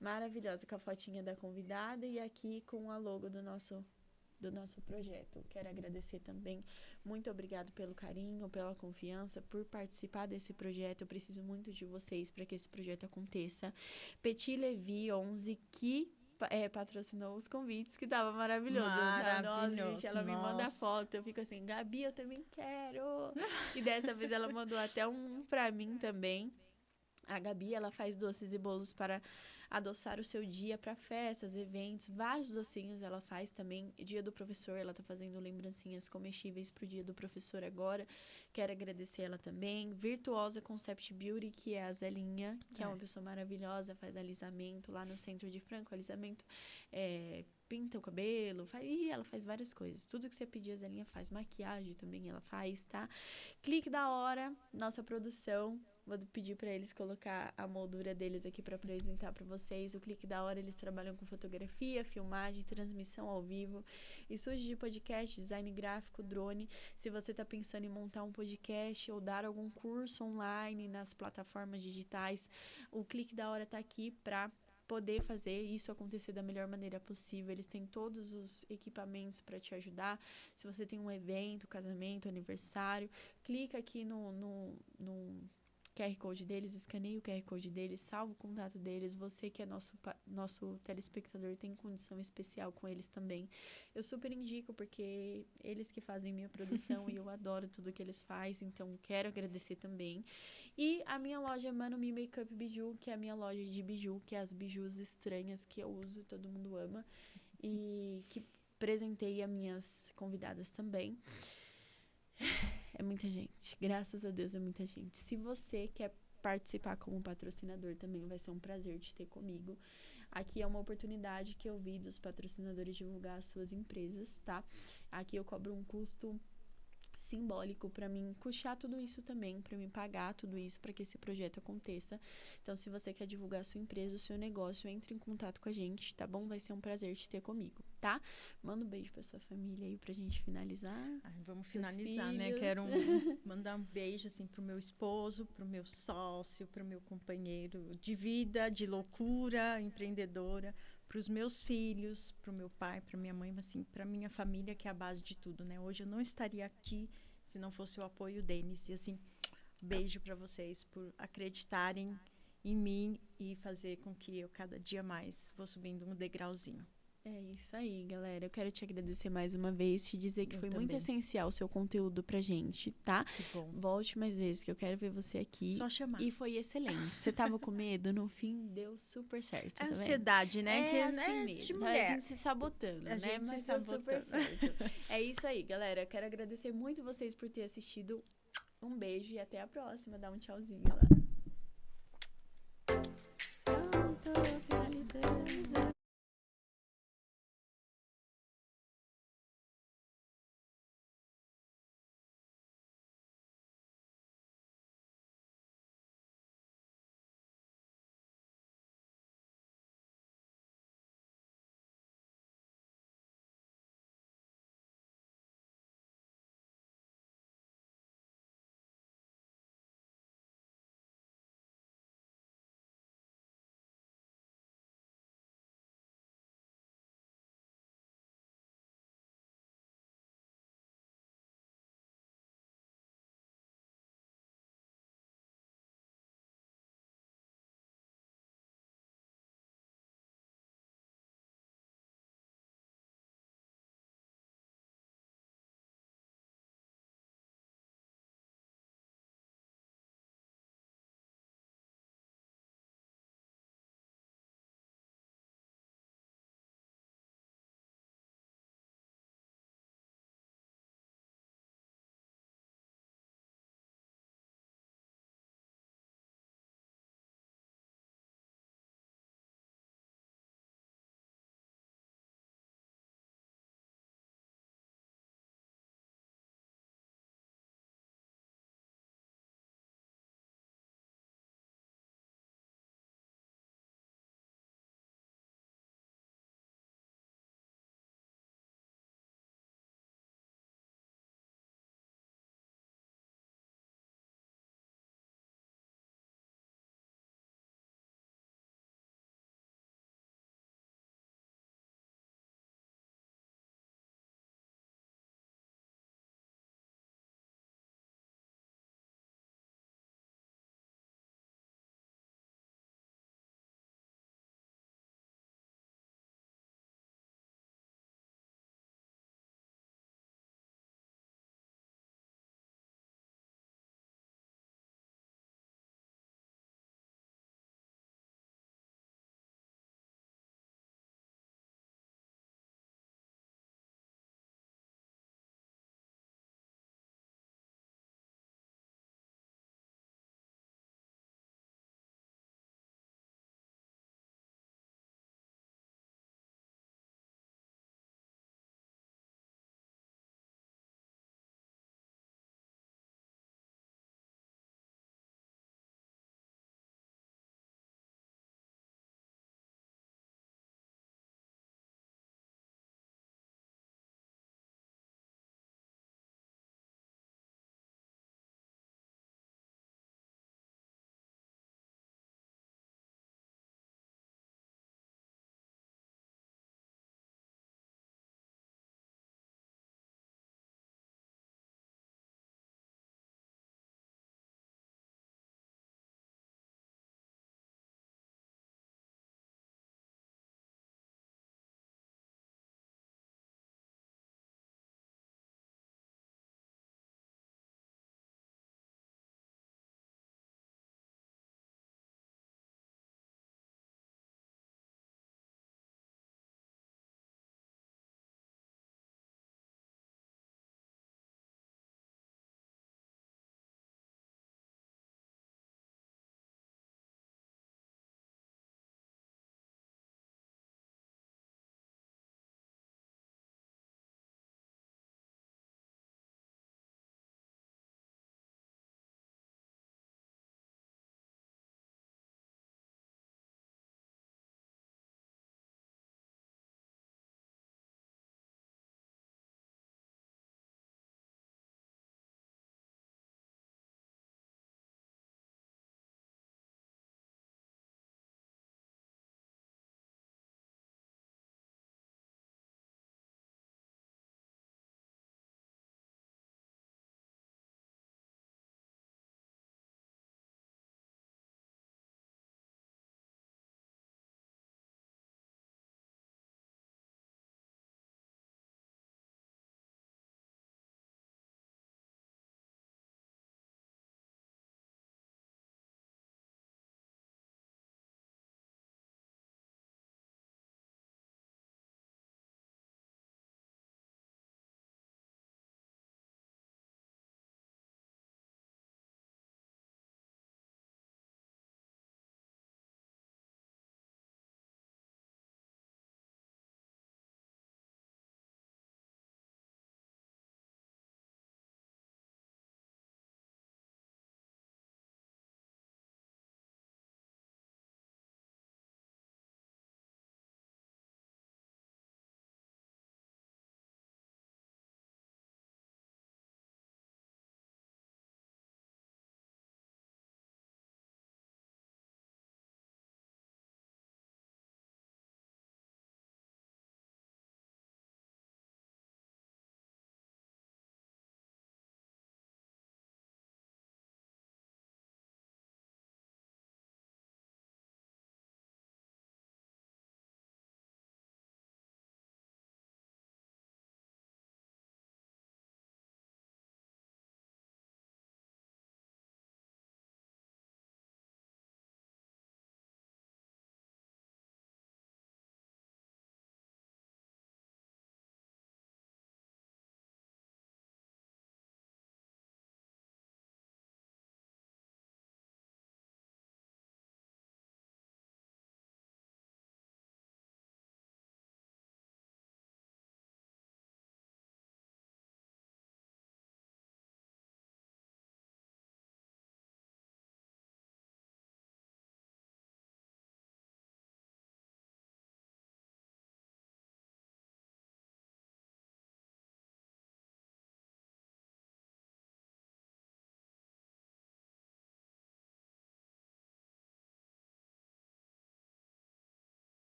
Maravilhosa, com a fotinha da convidada e aqui com a logo do nosso projeto. Quero agradecer também. Muito obrigado pelo carinho, pela confiança, por participar desse projeto. Eu preciso muito de vocês para que esse projeto aconteça. Petit Levi 11, que patrocinou os convites, que tava maravilhoso. Nossa, gente, ela me manda foto. Eu fico assim, Gabi, eu também quero. E dessa vez ela mandou até um pra mim também. A Gabi, ela faz doces e bolos para adoçar o seu dia para festas, eventos, vários docinhos ela faz também. Dia do professor, ela tá fazendo lembrancinhas comestíveis pro dia do professor agora. Quero agradecer ela também. Virtuosa Concept Beauty, que é a Zelinha, que é uma pessoa maravilhosa, faz alisamento lá no centro de Franco, alisamento, pinta o cabelo, e ela faz várias coisas. Tudo que você pedir, a Zelinha faz. Maquiagem também ela faz, tá? Clique da Hora, nossa produção. Vou pedir para eles colocar a moldura deles aqui para apresentar para vocês. O Clique da Hora, eles trabalham com fotografia, filmagem, transmissão ao vivo, estúdio de podcast, design gráfico, drone. Se você está pensando em montar um podcast ou dar algum curso online nas plataformas digitais, o Clique da Hora está aqui para poder fazer isso acontecer da melhor maneira possível. Eles têm todos os equipamentos para te ajudar. Se você tem um evento, casamento, aniversário, clica aqui no QR Code deles, escaneia o QR Code deles, salva o contato deles. Você que é nosso telespectador tem condição especial com eles também. Eu super indico, porque eles que fazem minha produção e eu adoro tudo que eles fazem, então quero agradecer também. E a minha loja é Mano Mi Makeup Biju, que é a minha loja de biju, que é as bijus estranhas que eu uso, todo mundo ama, e que presenteia minhas convidadas também. É muita gente, graças a Deus é muita gente. Se você quer participar como patrocinador também, vai ser um prazer te ter comigo. Aqui é uma oportunidade que eu vi dos patrocinadores divulgar as suas empresas, tá? Aqui eu cobro um custo simbólico para mim custear tudo isso também, para mim pagar tudo isso para que esse projeto aconteça. Então, se você quer divulgar a sua empresa, o seu negócio, entre em contato com a gente, tá bom? Vai ser um prazer te ter comigo, tá? Manda um beijo para sua família aí pra gente finalizar. Vamos finalizar, né? Quero mandar um beijo assim pro meu esposo, pro meu sócio, pro meu companheiro de vida, de loucura, empreendedora, para os meus filhos, para o meu pai, para minha mãe, assim, para minha família, que é a base de tudo, né? Hoje eu não estaria aqui se não fosse o apoio deles. E assim, beijo para vocês por acreditarem em mim e fazer com que eu cada dia mais vou subindo um degrauzinho. É isso aí, galera. Eu quero te agradecer mais uma vez, te dizer que foi também. muito essencial o seu conteúdo pra gente, tá? Que bom. Volte mais vezes, que eu quero ver você aqui. Só chamar. E foi excelente. Você tava com medo, no fim deu super certo. É tá ansiedade, vendo? né? É que, assim né? mesmo. De Tá? mulher. A gente se sabotando, né? Mas Mas deu super certo. É isso aí, galera. Eu quero agradecer muito vocês por ter assistido. Um beijo e até a próxima. Dá um tchauzinho lá. Pronto, finalizou.